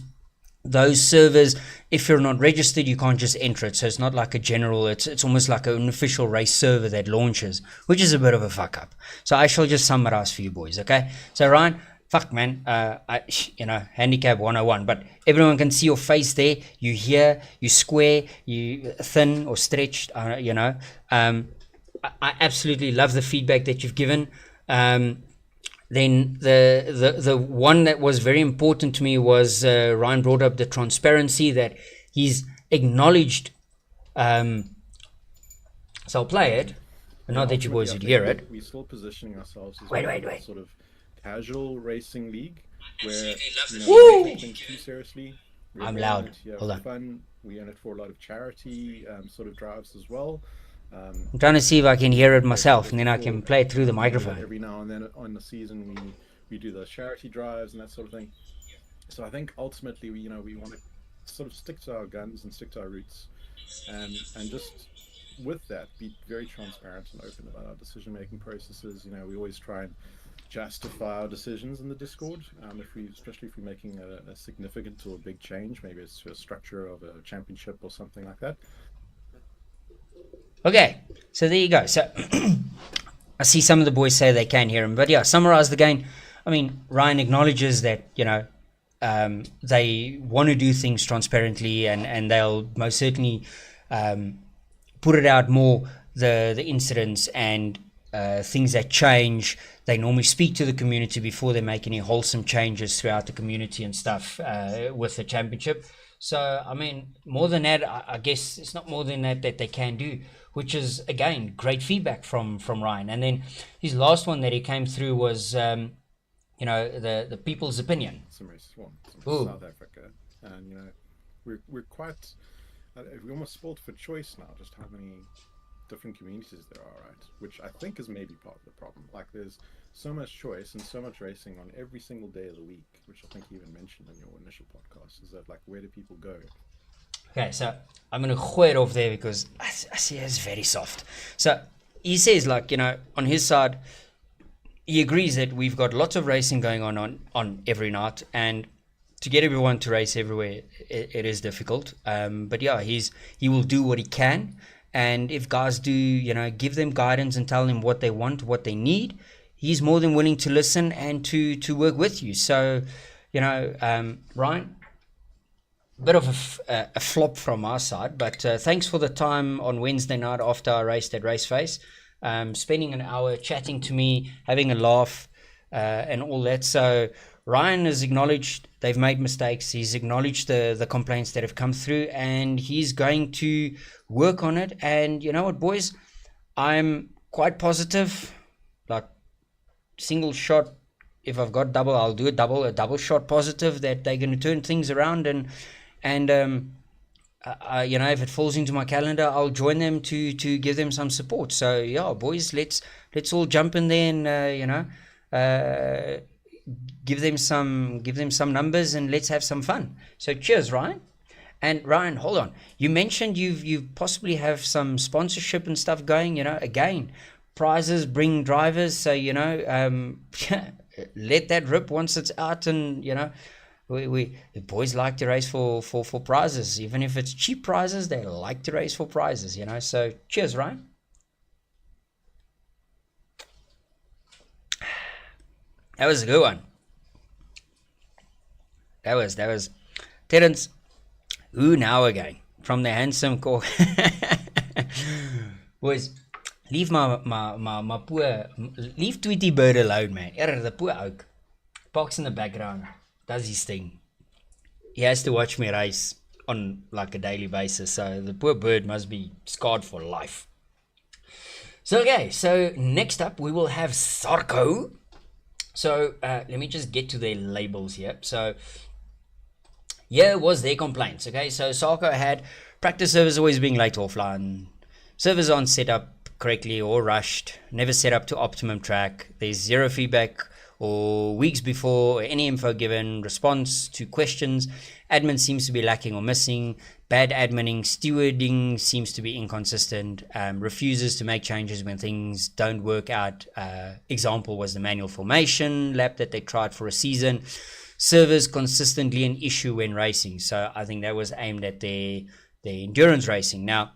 those servers, if you're not registered, you can't just enter it. So it's not like a general, it's almost like an official race server that launches, which is a bit of a fuck up. So I shall just summarize for you boys, okay? So Ryan, fuck man, handicap 101, but everyone can see your face there. You here, you square, you thin or stretched, I absolutely love the feedback that you've given. Then the one that was very important to me was Ryan brought up the transparency, that he's acknowledged. So I'll play it, but not that you boys would hear it. We're still positioning ourselves as Wait. sort of casual racing league where Woo! we don't take things too seriously. I'm loud. Hold on. Fun. We own it for a lot of charity sort of drives as well. I'm trying to see if I can hear it myself, and then I can play it through the microphone. Every now and then on the season, we do those charity drives and that sort of thing. So I think ultimately, we want to sort of stick to our guns and stick to our roots, and just with that, be very transparent and open about our decision-making processes. We always try and justify our decisions in the Discord. Especially if we're making a significant or a big change, maybe it's to a structure of a championship or something like that. Okay, so there you go. So I see some of the boys say they can hear him, but yeah, summarize the game. I mean, Ryan acknowledges that they want to do things transparently, and they'll most certainly put it out more, the incidents and things that change. They normally speak to the community before they make any wholesome changes throughout the community and stuff with the championship. So I mean, more than that, I guess it's not more than that they can do, which is again great feedback from Ryan. And then his last one that he came through was the people's opinion. Some South Africa, and we're quite we almost spoiled for choice now, just how many different communities there are, right? Which I think is maybe part of the problem. Like, there's so much choice and so much racing on every single day of the week, which I think you even mentioned in your initial podcast. Is that, like, where do people go? Okay, so I'm going to quit it off there because I see it's very soft. So he says, like, on his side, he agrees that we've got lots of racing going on every night, and to get everyone to race everywhere, it is difficult. But yeah, he will do what he can. And if guys do, give them guidance and tell them what they want, what they need, he's more than willing to listen and to work with you. So, Ryan, bit of a flop from our side, but thanks for the time on Wednesday night after I raced at Raceface, spending an hour chatting to me, having a laugh, and all that. So Ryan has acknowledged they've made mistakes. He's acknowledged the complaints that have come through, and he's going to work on it. And you know what, boys? I'm quite positive. Like, single shot, if I've got double, I'll do a double shot positive that they're going to turn things around. And if it falls into my calendar, I'll join them to give them some support. So yeah, boys, let's all jump in there and give them some numbers, and let's have some fun. So cheers, Ryan. And Ryan, hold on. You mentioned you possibly have some sponsorship and stuff going. Again, prizes bring drivers. So let that rip once it's out. And we the boys like to race for prizes, even if it's cheap prizes. They like to race for prizes. So cheers, Ryan. That was a good one. That was Terence. Who now again? From the handsome core. Boys, leave my poor, leave Tweety Bird alone, man. The poor oak. Parks in the background. Does his thing. he has to watch me race on like a daily basis. So the poor bird must be scarred for life. So okay, so next up we will have Sarko. So let me just get to their labels here. So here was their complaints. Okay, so Sarko had practice servers always being late offline, servers aren't set up correctly or rushed, never set up to optimum track, there's zero feedback or weeks before any info given, response to questions, admin seems to be lacking or missing, bad adminning, stewarding seems to be inconsistent, refuses to make changes when things don't work out. Example was the manual formation lap that they tried for a season. Servers consistently an issue when racing. So I think that was aimed at their endurance racing. Now,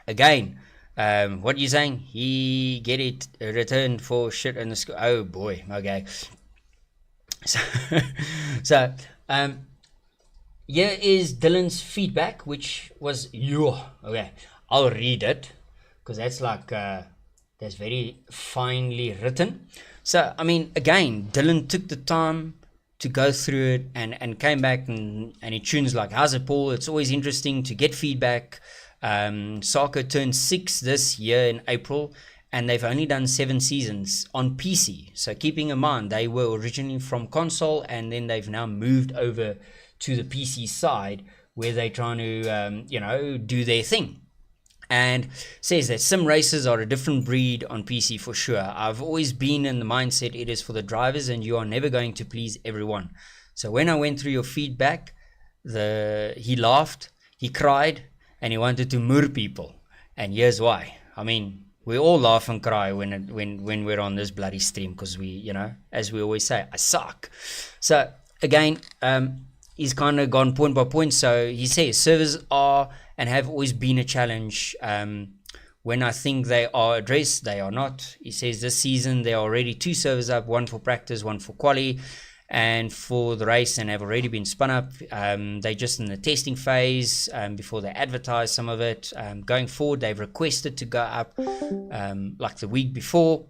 again, what are you saying? He get it returned for shit in the school. Oh boy, okay. So here is Dylan's feedback, which was okay. I'll read it because that's like that's very finely written. So I mean, again, Dylan took the time to go through it and came back and he tunes like, how's it, Paul? It's always interesting to get feedback. Sarko turned 6 this year in April, and they've only done 7 seasons on PC. So keeping in mind, they were originally from console, and then they've now moved over to the PC side where they're trying to, do their thing. And says that sim races are a different breed on PC for sure. I've always been in the mindset it is for the drivers and you are never going to please everyone. So when I went through your feedback, he laughed, he cried, and he wanted to murder people. And here's why. I mean, we all laugh and cry when we're on this bloody stream because we, as we always say, I suck. So again, he's kind of gone point by point. So he says servers are and have always been a challenge. When I think they are addressed, they are not. He says this season there are already 2 servers up, one for practice, one for quali, and for the race, and have already been spun up. They're just in the testing phase before they advertise some of it. Going forward, they've requested to go up like the week before,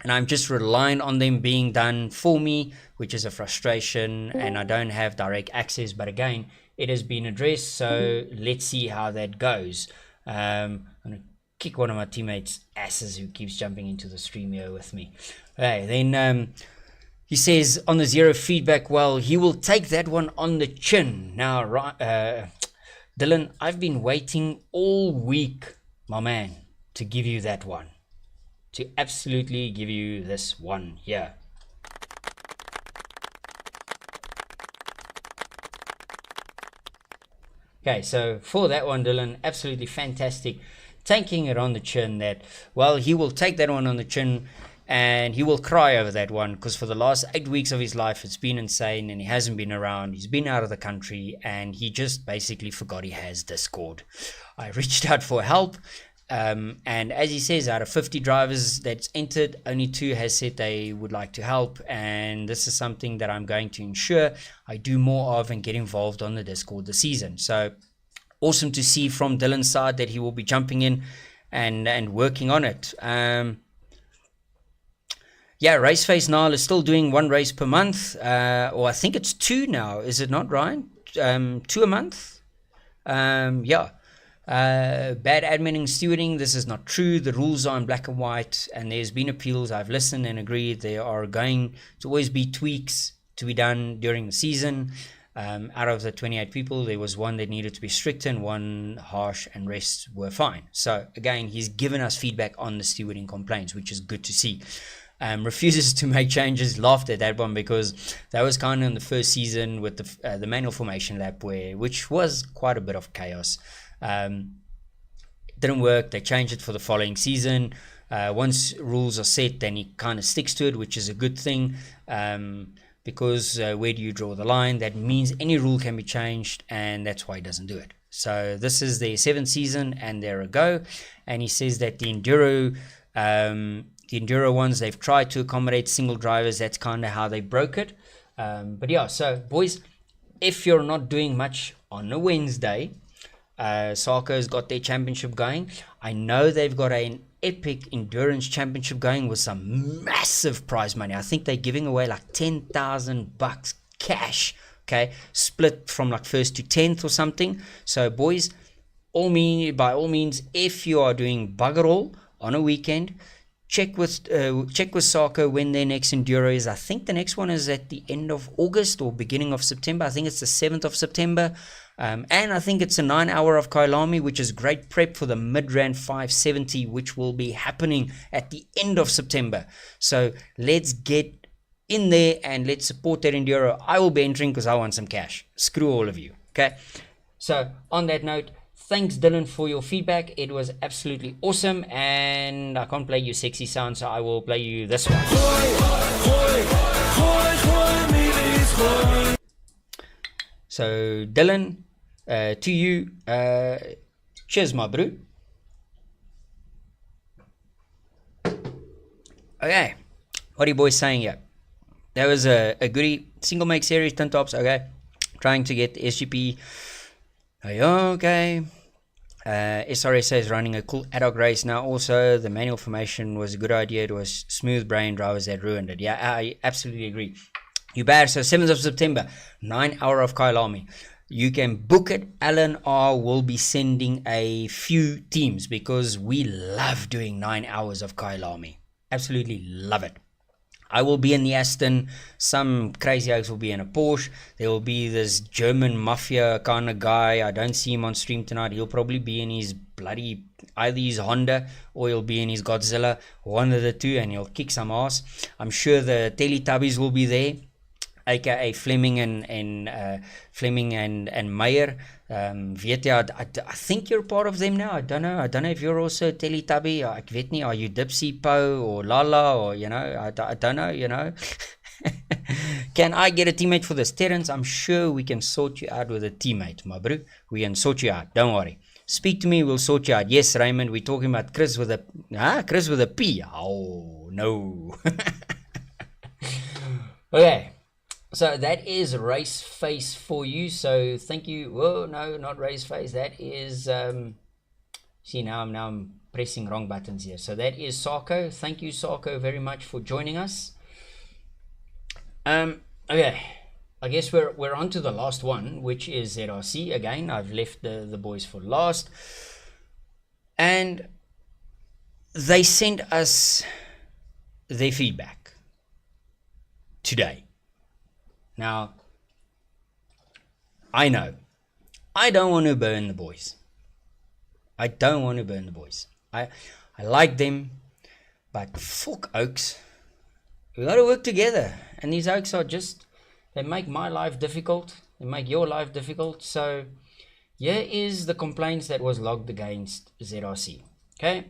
and I'm just relying on them being done for me, which is a frustration, and I don't have direct access. But again, it has been addressed, so let's see how that goes. I'm going to kick one of my teammates' asses who keeps jumping into the stream here with me. Okay, then he says on the zero feedback, well, he will take that one on the chin. Now, Dylan, I've been waiting all week, my man, to give you that one. To absolutely give you this one here. Okay, so for that one, Dylan, absolutely fantastic. Taking it on the chin that, well, he will take that one on the chin and he will cry over that one because for the last 8 weeks of his life, it's been insane and he hasn't been around. He's been out of the country and he just basically forgot he has Discord. I reached out for help. And as he says, out of 50 drivers that's entered, only 2 has said they would like to help, and this is something that I'm going to ensure I do more of and get involved on the Discord this season. So awesome to see from Dylan's side that he will be jumping in and working on it. Raceface Nile is still doing 1 race per month, or I think it's 2 now, is it not, Ryan? 2 a month? Bad adminning, stewarding, this is not true. The rules are in black and white and there's been appeals. I've listened and agreed there are going to always be tweaks to be done during the season. Out of the 28 people, there was 1 that needed to be strict and 1 harsh, and rest were fine. So again, he's given us feedback on the stewarding complaints, which is good to see. Refuses to make changes, laughed at that one because that was kind of in the first season with the manual formation lap, which was quite a bit of chaos. Didn't work. They changed it for the following season. Once rules are set, then he kind of sticks to it, which is a good thing, because where do you draw the line? That means any rule can be changed, and that's why he doesn't do it. So this is their 7th season and they're a go. And he says that the enduro ones, they've tried to accommodate single drivers. That's kind of how they broke it. But yeah, so boys, if you're not doing much on a Wednesday, Sarko's got their championship going. I know they've got an epic endurance championship going with some massive prize money. I think they're giving away like $10,000 cash okay, split from like 1st to 10th or something. So boys, by all means, if you are doing bugger all on a weekend, check with Sarko when their next enduro is. I think the next one is at the end of August or beginning of September. I think it's the 7th of September. And I think it's a 9 hour of Kailami, which is great prep for the Midrand 570, which will be happening at the end of September. So let's get in there and let's support that enduro. I will be entering because I want some cash. Screw all of you. Okay. So on that note, thanks Dylan for your feedback. It was absolutely awesome, and I can't play you sexy sound, so I will play you this one. So Dylan, to you, cheers my bro. Okay, what are you boys saying here? That was a goodie single make series, 10 tops. Okay, trying to get the SGP. Okay. SRSA is running a cool ad hoc race now. Also, the manual formation was a good idea. It was smooth brain drivers that ruined it. Yeah, I absolutely agree. You bad. So 7th of September, 9 hour of Kailami. You can book it. Alan R will be sending a few teams because we love doing 9 hours of Kailami. Absolutely love it. I will be in the Aston. Some crazy oaks will be in a Porsche. There will be this German mafia kind of guy. I don't see him on stream tonight. He'll probably be in his bloody, either his Honda or he'll be in his Godzilla. One of the two, and he'll kick some ass. I'm sure the Teletubbies will be there, aka Fleming and Meyer. Weet I think you're part of them now. I don't know if you're also Teletubby. Ek weet nie, are you Dipsy Po or Lala, or I don't know, Can I get a teammate for this? Terence, I'm sure we can sort you out with a teammate, my bro. We can sort you out, don't worry. Speak to me, we'll sort you out. Yes, Raymond, we're talking about Chris with a P. Oh no. Okay. So that is Race Face for you. So thank you. Whoa, no, not Race Face. That is see, now I'm pressing wrong buttons here. So that is Sarko. Thank you, Sarko, very much for joining us. Okay, I guess we're on to the last one, which is ZRC. Again, I've left the boys for last, and they sent us their feedback today. Now, I know, I don't want to burn the boys. I like them, but fuck Oaks. We got to work together. And these Oaks are just, they make my life difficult. They make your life difficult. So, here is the complaints that was logged against ZRC. Okay?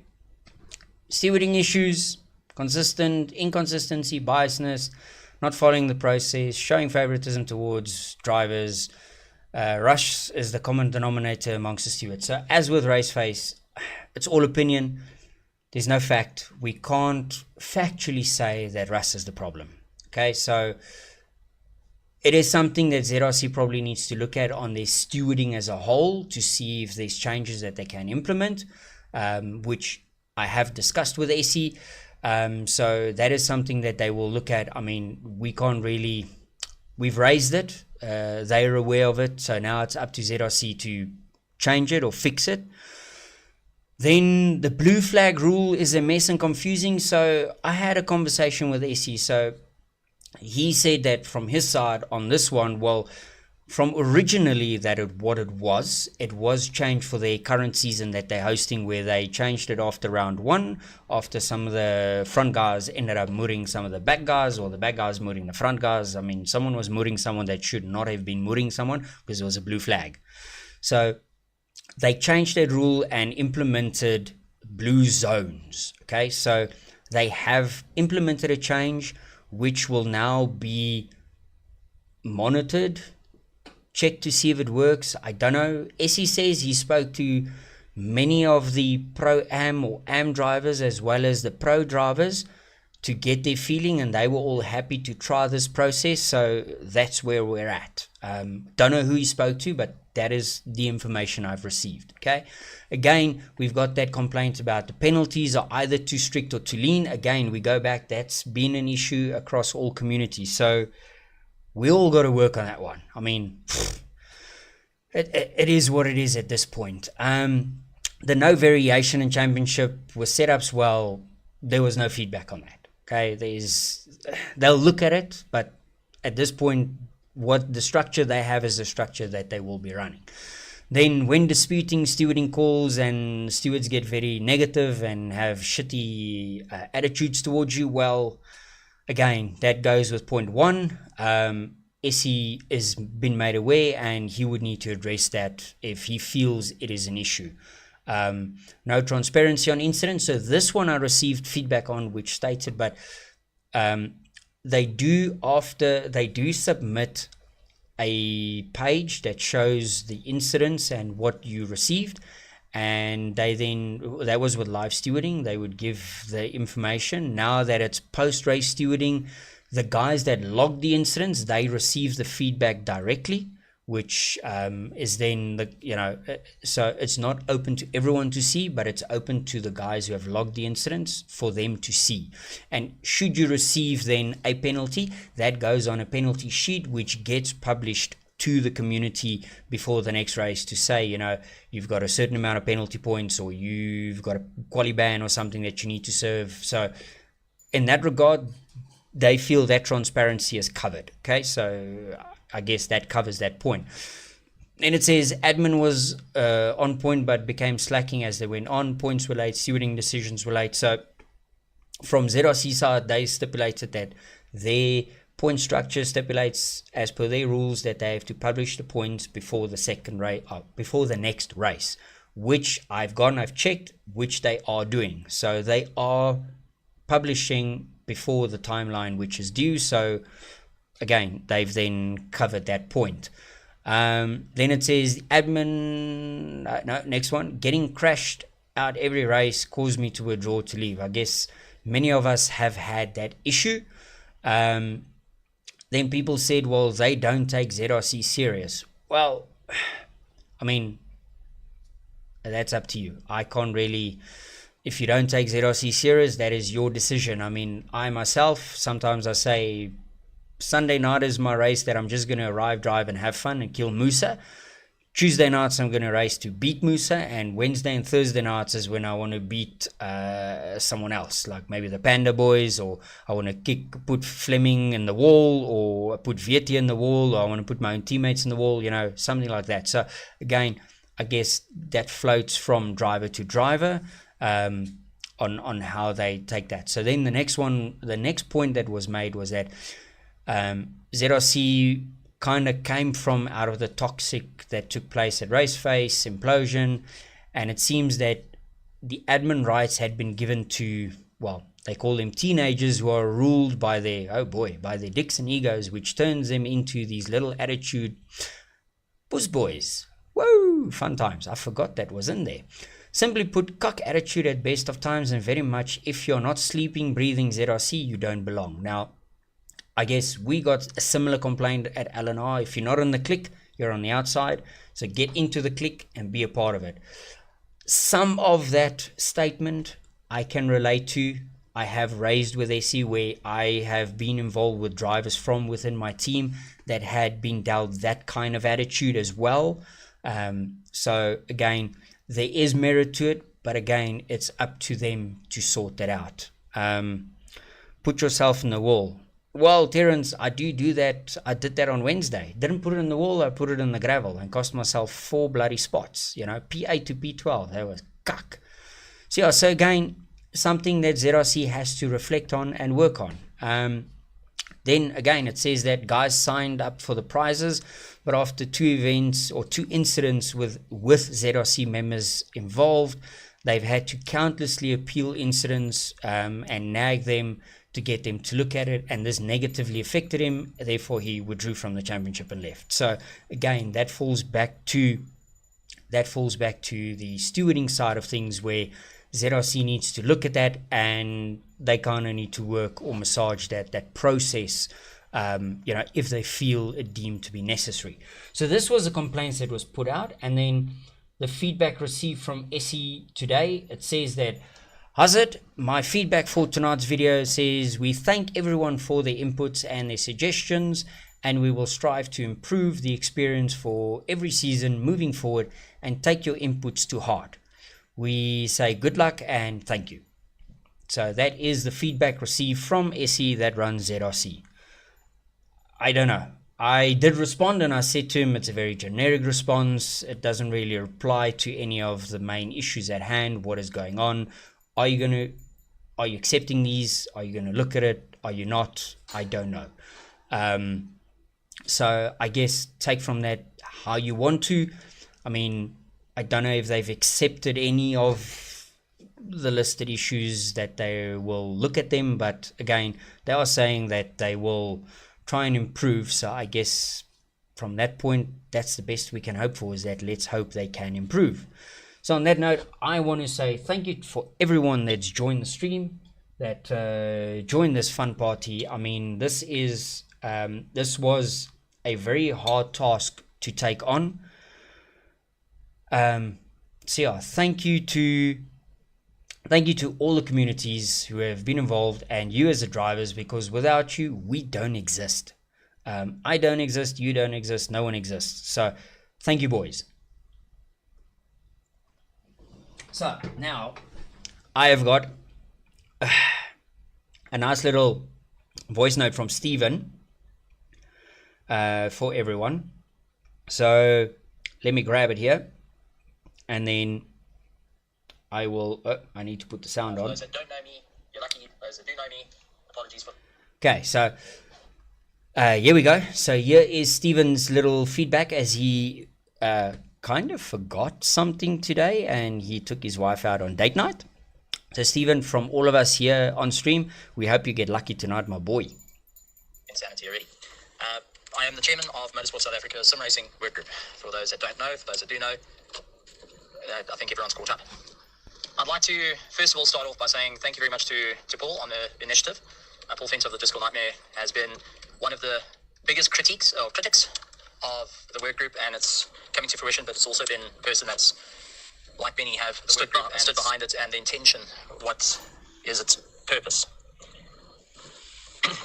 Stewarding issues, inconsistency, biasness, not following the process, showing favoritism towards drivers. Rush is the common denominator amongst the stewards. So as with Raceface, it's all opinion. There's no fact. We can't factually say that Russ is the problem. Okay, so it is something that ZRC probably needs to look at on their stewarding as a whole to see if there's changes that they can implement, which I have discussed with SE. So that is something that they will look at. I mean, we've raised it, they're aware of it, so now it's up to ZRC to change it or fix it. Then the blue flag rule is a mess and confusing. So I had a conversation with SE. So he said that from his side on this one, well, from originally what it was changed for their current season that they're hosting, where they changed it after round one, after some of the front guys ended up mooring some of the back guys, or the back guys mooring the front guys. I mean, someone was mooring someone that should not have been mooring someone because it was a blue flag. So they changed that rule and implemented blue zones. Okay, so they have implemented a change which will now be monitored, check to see if it works. I don't know. Essie says he spoke to many of the pro-am or am drivers as well as the pro drivers to get their feeling, and they were all happy to try this process. So that's where we're at. Don't know who he spoke to, but that is the information I've received. Okay, again, we've got that complaint about the penalties are either too strict or too lean. Again, we go back, that's been an issue across all communities. So we all got to work on that one. I mean, it is what it is at this point. The no variation in championship with setups, well, there was no feedback on that. Okay, they'll look at it, but at this point, what the structure they have is the structure that they will be running. Then when disputing stewarding calls and stewards get very negative and have shitty attitudes towards you, well, again, that goes with point one. SE has been made aware and he would need to address that if he feels it is an issue. No transparency on incidents. So this one I received feedback on which stated, but they do submit a page that shows the incidents and what you received, and that was with live stewarding. They would give the information. Now that it's post-race stewarding, the guys that logged the incidents, they receive the feedback directly, which is then so it's not open to everyone to see, but it's open to the guys who have logged the incidents for them to see. And should you receive then a penalty, that goes on a penalty sheet which gets published to the community before the next race to say, you've got a certain amount of penalty points, or you've got a quali ban or something that you need to serve. So in that regard, they feel that transparency is covered. Okay, so I guess that covers that point. And it says admin was on point but became slacking as they went on. Points were late, stewarding decisions were late. So from ZRC side, they stipulated that their point structure stipulates, as per their rules, that they have to publish the points before the second race, before the next race, which I've checked, which they are doing. So they are publishing before the timeline which is due. So again, they've then covered that point. Then it says admin, next one, getting crashed out every race caused me to withdraw to leave. I guess many of us have had that issue. Then people said, well, they don't take ZRC serious. Well, I mean, that's up to you. I can't really, if you don't take ZRC serious, that is your decision. I mean, I myself, sometimes I say Sunday night is my race that I'm just going to arrive, drive and have fun and kill Musa. Tuesday nights I'm going to race to beat Musa, and Wednesday and Thursday nights is when I want to beat someone else, like maybe the Panda Boys, or I want to put Fleming in the wall, or put Vietti in the wall, or I want to put my own teammates in the wall, something like that. So again, I guess that floats from driver to driver on how they take that. So then the next point that was made was that ZRC kind of came from out of the toxic that took place at Raceface, Implosion, and it seems that the admin rights had been given to, well, they call them teenagers who are ruled by their dicks and egos, which turns them into these little attitude puss boys. Whoa, fun times. I forgot that was in there. Simply put, cock attitude at best of times, and very much if you're not sleeping, breathing ZRC, you don't belong. Now, I guess we got a similar complaint at LNR. If you're not on the click, you're on the outside. So get into the click and be a part of it. Some of that statement I can relate to. I have raised with SE where I have been involved with drivers from within my team that had been dealt that kind of attitude as well. So again, there is merit to it, but again, it's up to them to sort that out. Put yourself in the wall. Well, Terence, I do that. I did that on Wednesday. Didn't put it in the wall. I put it in the gravel and cost myself 4 bloody spots. P8 to P12. That was cuck. So yeah, so again, something that ZRC has to reflect on and work on. Then again, it says that guys signed up for the prizes, but after 2 events or 2 incidents with ZRC members involved, they've had to countlessly appeal incidents and nag them to get them to look at it, and this negatively affected him. Therefore, he withdrew from the championship and left. So again, that falls back to the stewarding side of things, where ZRC needs to look at that, and they kind of need to work or massage that process, if they feel it deemed to be necessary. So this was a complaint that was put out, and then the feedback received from SE today. It says that, Hazard, my feedback for tonight's video says we thank everyone for their inputs and their suggestions, and we will strive to improve the experience for every season moving forward and take your inputs to heart. We say good luck and thank you. So that is the feedback received from SE that runs ZRC. I don't know. I did respond and I said to him it's a very generic response. It doesn't really reply to any of the main issues at hand. What is going on? Are you accepting these? Are you going to look at it? Are you not? I don't know. So I guess take from that how you want to. I mean, I don't know if they've accepted any of the listed issues that they will look at them, but again, they are saying that they will try and improve. So I guess from that point, that's the best we can hope for, is that let's hope they can improve. So on that note, I want to say thank you for everyone that's joined the stream, that joined this fun party. I mean, this was a very hard task to take on. So yeah, thank you to all the communities who have been involved, and you as the drivers, because without you, we don't exist. I don't exist, you don't exist, no one exists. So thank you, boys. So now I have got a nice little voice note from Stephen for everyone. So let me grab it here, and then I will. I need to put the sound on. Those that don't know me, you're lucky. Those that do know me, apologies for. Okay, so here we go. So here is Stephen's little feedback, as he kind of forgot something today, and he took his wife out on date night. So Stephen, from all of us here on stream, we hope you get lucky tonight, my boy. Insanity already. I am the chairman of Motorsport South Africa Sim Racing Work Group. For those that don't know, for those that do know, I think everyone's caught up. I'd like to first of all start off by saying thank you very much to Paul on the initiative. Paul Fent of the Disco Nightmare has been one of the biggest critics of the work group, and it's coming to fruition, but it's also been a person that's, like many have, stood behind it and the intention, what is its purpose.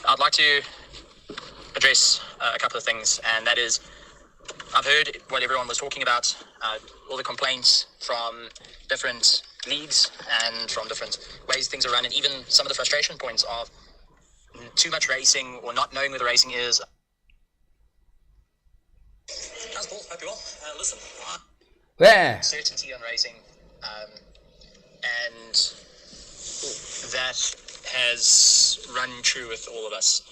I'd like to address a couple of things, and that is, I've heard what everyone was talking about, all the complaints from different leagues and from different ways things are run, and even some of the frustration points of too much racing or not knowing where the racing is. How's Paul? Hope you're well. Listen, Where? certainty on racing, and that has run true with all of us.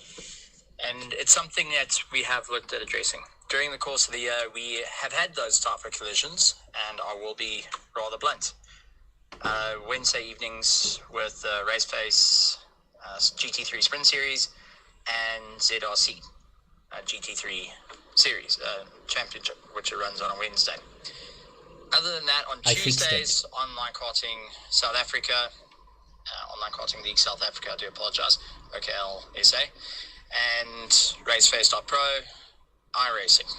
And it's something that we have looked at addressing. During the course of the year, we have had those type of collisions, and I will be rather blunt. Wednesday evenings with Raceface GT3 Sprint Series and ZRC GT3 Series Championship, which it runs on a Wednesday. Other than that, on Tuesdays, Online Karting South Africa, Online Karting League South Africa, I do apologise, OKL SA, and Raceface.pro, iRacing.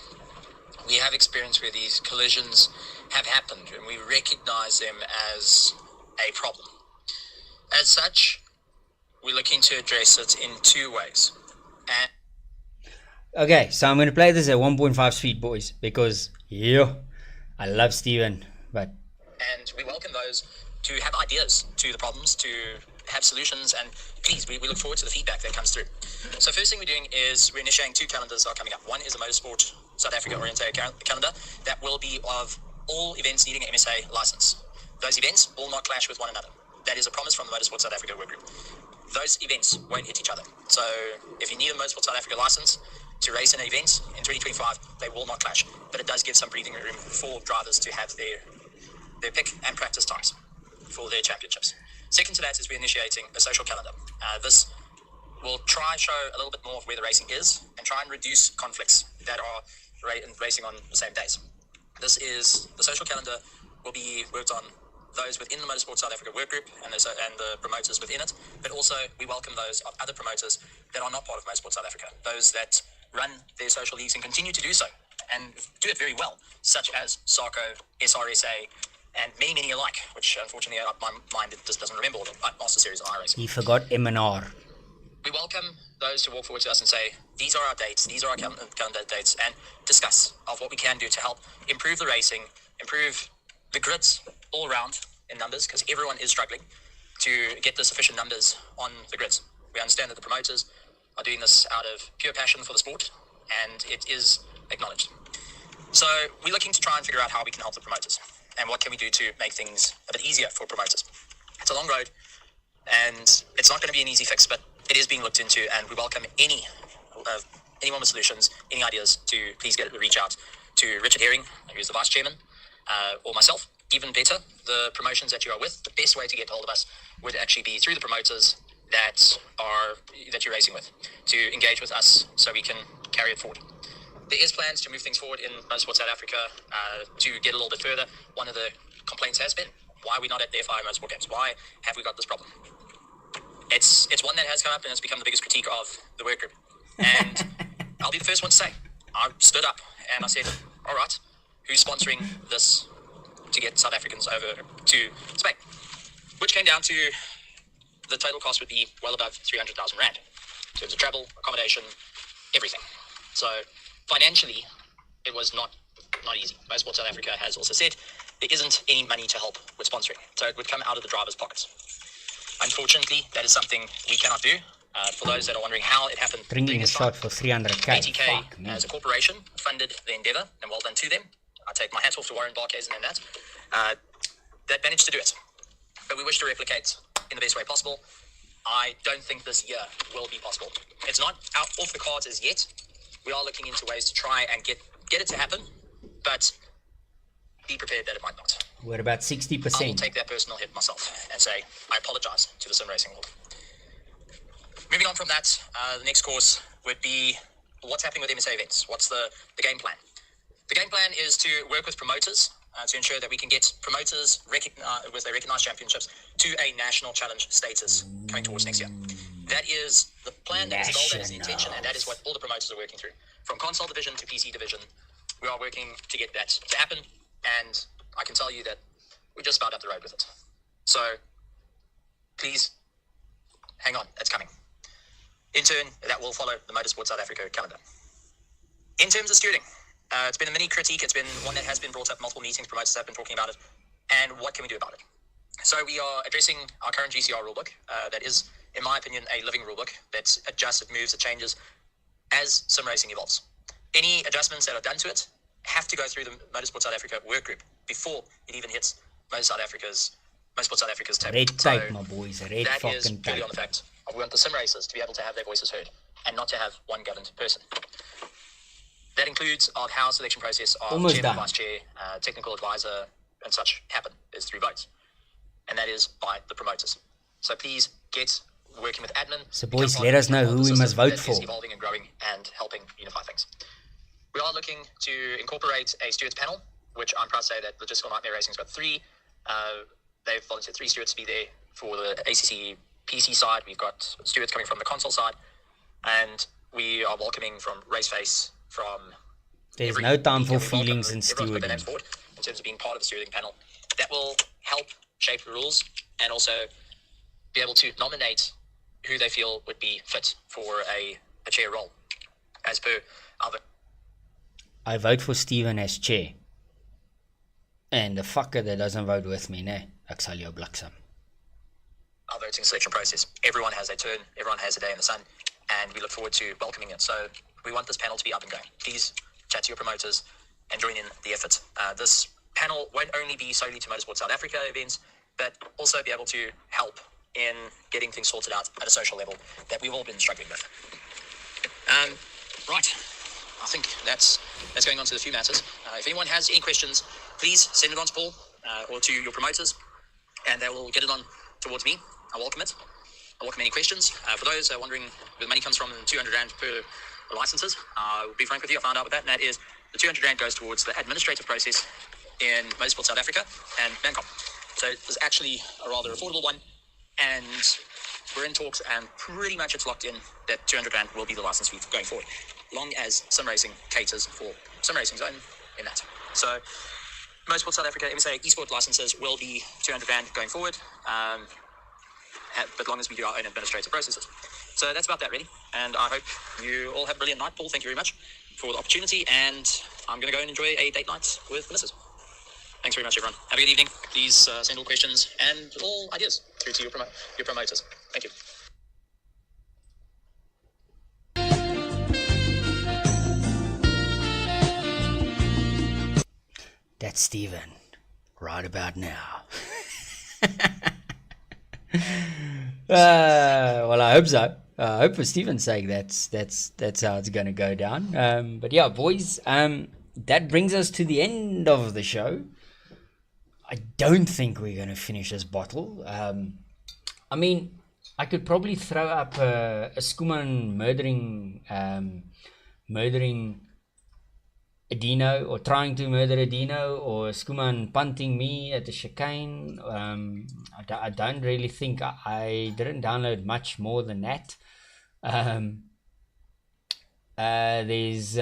We have experience where these collisions have happened, and we recognise them as a problem. As such, we're looking to address it in two ways. Okay, so I'm going to play this at 1.5 speed, boys, because, yeah, I love Steven, but... And we welcome those to have ideas to the problems, to have solutions, and please, we look forward to the feedback that comes through. So first thing we're doing is we're initiating two calendars that are coming up. One is a Motorsport South Africa oriented calendar that will be of all events needing an MSA license. Those events will not clash with one another. That is a promise from the Motorsport South Africa work group. Those events won't hit each other. So if you need a Motorsport South Africa license to race in an event in 2025, they will not clash. But it does give some breathing room for drivers to have their pick and practice times for their championships. Second to that is we're initiating a social calendar. This will try show a little bit more of where the racing is and try and reduce conflicts that are racing on the same days. This is the social calendar will be worked on those within the Motorsport South Africa work group and the promoters within it, but also we welcome those of other promoters that are not part of Motorsport South Africa, those that run their social leagues and continue to do so and do it very well, such as SARCO, SRSA, and many, many alike, which unfortunately my mind just doesn't remember all of them, like Master Series and iRacing. He forgot M&R. We welcome those to walk forward to us and say, these are our dates, these are our calendar dates, and discuss of what we can do to help improve the racing, improve the grids all around in numbers, because everyone is struggling to get the sufficient numbers on the grids. We understand that the promoters are doing this out of pure passion for the sport, and it is acknowledged. So we're looking to try and figure out how we can help the promoters, and what can we do to make things a bit easier for promoters. It's a long road, and it's not going to be an easy fix, but it is being looked into, and we welcome anyone with solutions, any ideas, to please reach out to Richard Herring, who's the vice chairman, or myself. Even better, the promotions that you are with, the best way to get hold of us would actually be through the promoters that you're racing with, to engage with us so we can carry it forward. There is plans to move things forward in Motorsport South Africa to get a little bit further. One of the complaints has been, why are we not at the FI Motorsport Games? Why have we got this problem? It's one that has come up, and it's become the biggest critique of the work group. And I'll be the first one to say, I stood up and I said, all right, who's sponsoring this to get South Africans over to Spain? Which came down to the total cost would be well above 300,000 Rand in terms of travel, accommodation, everything. So financially, it was not easy. Motorsport South Africa has also said there isn't any money to help with sponsoring. So it would come out of the driver's pockets. Unfortunately, that is something we cannot do. For those that are wondering how it happened, Bringing a shot for 300k. 80k as a corporation funded the endeavour, and well done to them. I take my hats off to Warren Barkhuizen and that managed to do it. But we wish to replicate in the best way possible. I don't think this year will be possible. It's not out off the cards as yet. We are looking into ways to try and get it to happen, but be prepared that it might not. We're about I will 60%. take that personal hit myself and say I apologize to the sim racing world. Moving on from that, the next course would be what's happening with MSA events. What's the game plan? The game plan is to work with promoters to ensure that we can get promoters with their recognized championships to a national challenge status coming towards next year. That is the plan, that is the goal, that is the intention, and that is what all the promoters are working through. From console division to PC division, we are working to get that to happen, and I can tell you that we're just about up the road with it. So please hang on, it's coming. In turn, that will follow the Motorsport South Africa calendar. In terms of stewarding, it's been a mini critique. It's been one that has been brought up in multiple meetings. Promoters have been talking about it. And what can we do about it? So we are addressing our current GCR rulebook. That is, in my opinion, a living rulebook that adjusts, it moves, it changes as sim racing evolves. Any adjustments that are done to it have to go through the Motorsport South Africa work group before it even hits Motorsport South Africa's table. Red tape, my boys. Red that fucking is tape. purely on the fact of we want the sim racers to be able to have their voices heard and not to have one governed person. That includes of how selection process of Almost chairman, done. vice chair, technical advisor, and such happen is through votes, and that is by the promoters. So please get working with admin. So become boys, part let of us know the who we system must vote that for. is evolving and growing and helping unify things. We are looking to incorporate a stewards panel, which I'm proud to say that Logistical Nightmare Racing's got 3. They've volunteered 3 stewards to be there for the ACC PC side. We've got stewards coming from the console side, and we are welcoming from Raceface, from There's every no time week, for and we welcome feelings them. and Everyone's got their names stewarding. forward in terms of being part of the stewarding panel. That will help shape the rules and also be able to nominate who they feel would be fit for a chair role, as per other I vote for Steven as chair. And the fucker that doesn't vote with me, ne? Ek sal jou bliksem. our voting selection process. Everyone has a turn, everyone has a day in the sun, and we look forward to welcoming it. So we want this panel to be up and going. Please chat to your promoters and join in the effort. This panel won't only be solely to Motorsport South Africa events, but also be able to help in getting things sorted out at a social level that we've all been struggling with. Right, I think that's going on to the few matters. If anyone has any questions, please send it on to Paul or to your promoters, and they will get it on towards me. I welcome it. I welcome any questions. For those wondering where the money comes from, 200 Rand per licenses, I'll be frank with you, I found out with that, and that is the 200 Rand goes towards the administrative process in Motorsport South Africa and Bangkok. So it's actually a rather affordable one, and we're in talks, and pretty much it's locked in that 200 Rand will be the license fee going forward, long as sim racing caters for sim racing zone in that. So Motorsport South Africa, MSA eSport licenses will be 200 Rand going forward. but long as we do our own administrative processes. So that's about that, really. And I hope you all have a brilliant night. Paul, thank you very much for the opportunity. And I'm going to go and enjoy a date night with the missus. Thanks very much, everyone. Have a good evening. Please send all questions and all ideas through to your promoters. Thank you. That's Stephen, right about now. Well, I hope so. I hope for Stephen's sake that's how it's going to go down. But yeah, boys, that brings us to the end of the show. I don't think we're going to finish this bottle. I mean, I could probably throw up a Skuman murdering a Dino, or trying to murder a Dino, or Skuman punting me at the chicane. I don't really think I didn't download much more than that. There's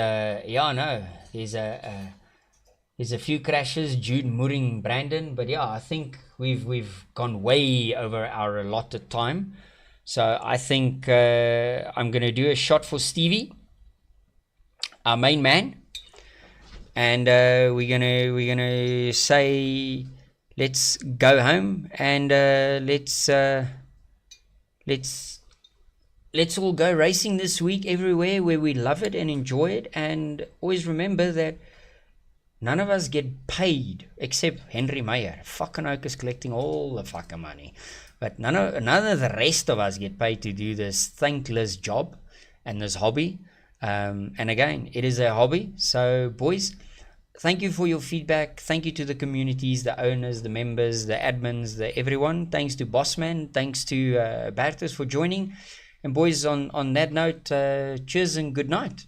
a few crashes, Jude Mooring Brandon, but yeah, I think we've gone way over our allotted time. So I think I'm gonna do a shot for Stevie, our main man. And we're gonna say, let's go home, and let's all go racing this week everywhere where we love it and enjoy it. And always remember that none of us get paid except Henry Meyer. Fucking Oak is collecting all the fucking money, but none of the rest of us get paid to do this thankless job and this hobby. And again, it is a hobby. So boys, thank you for your feedback. Thank you to the communities, the owners, the members, the admins, the everyone. Thanks to Bossman. Thanks to Bertus for joining. And boys, on that note, cheers and good night.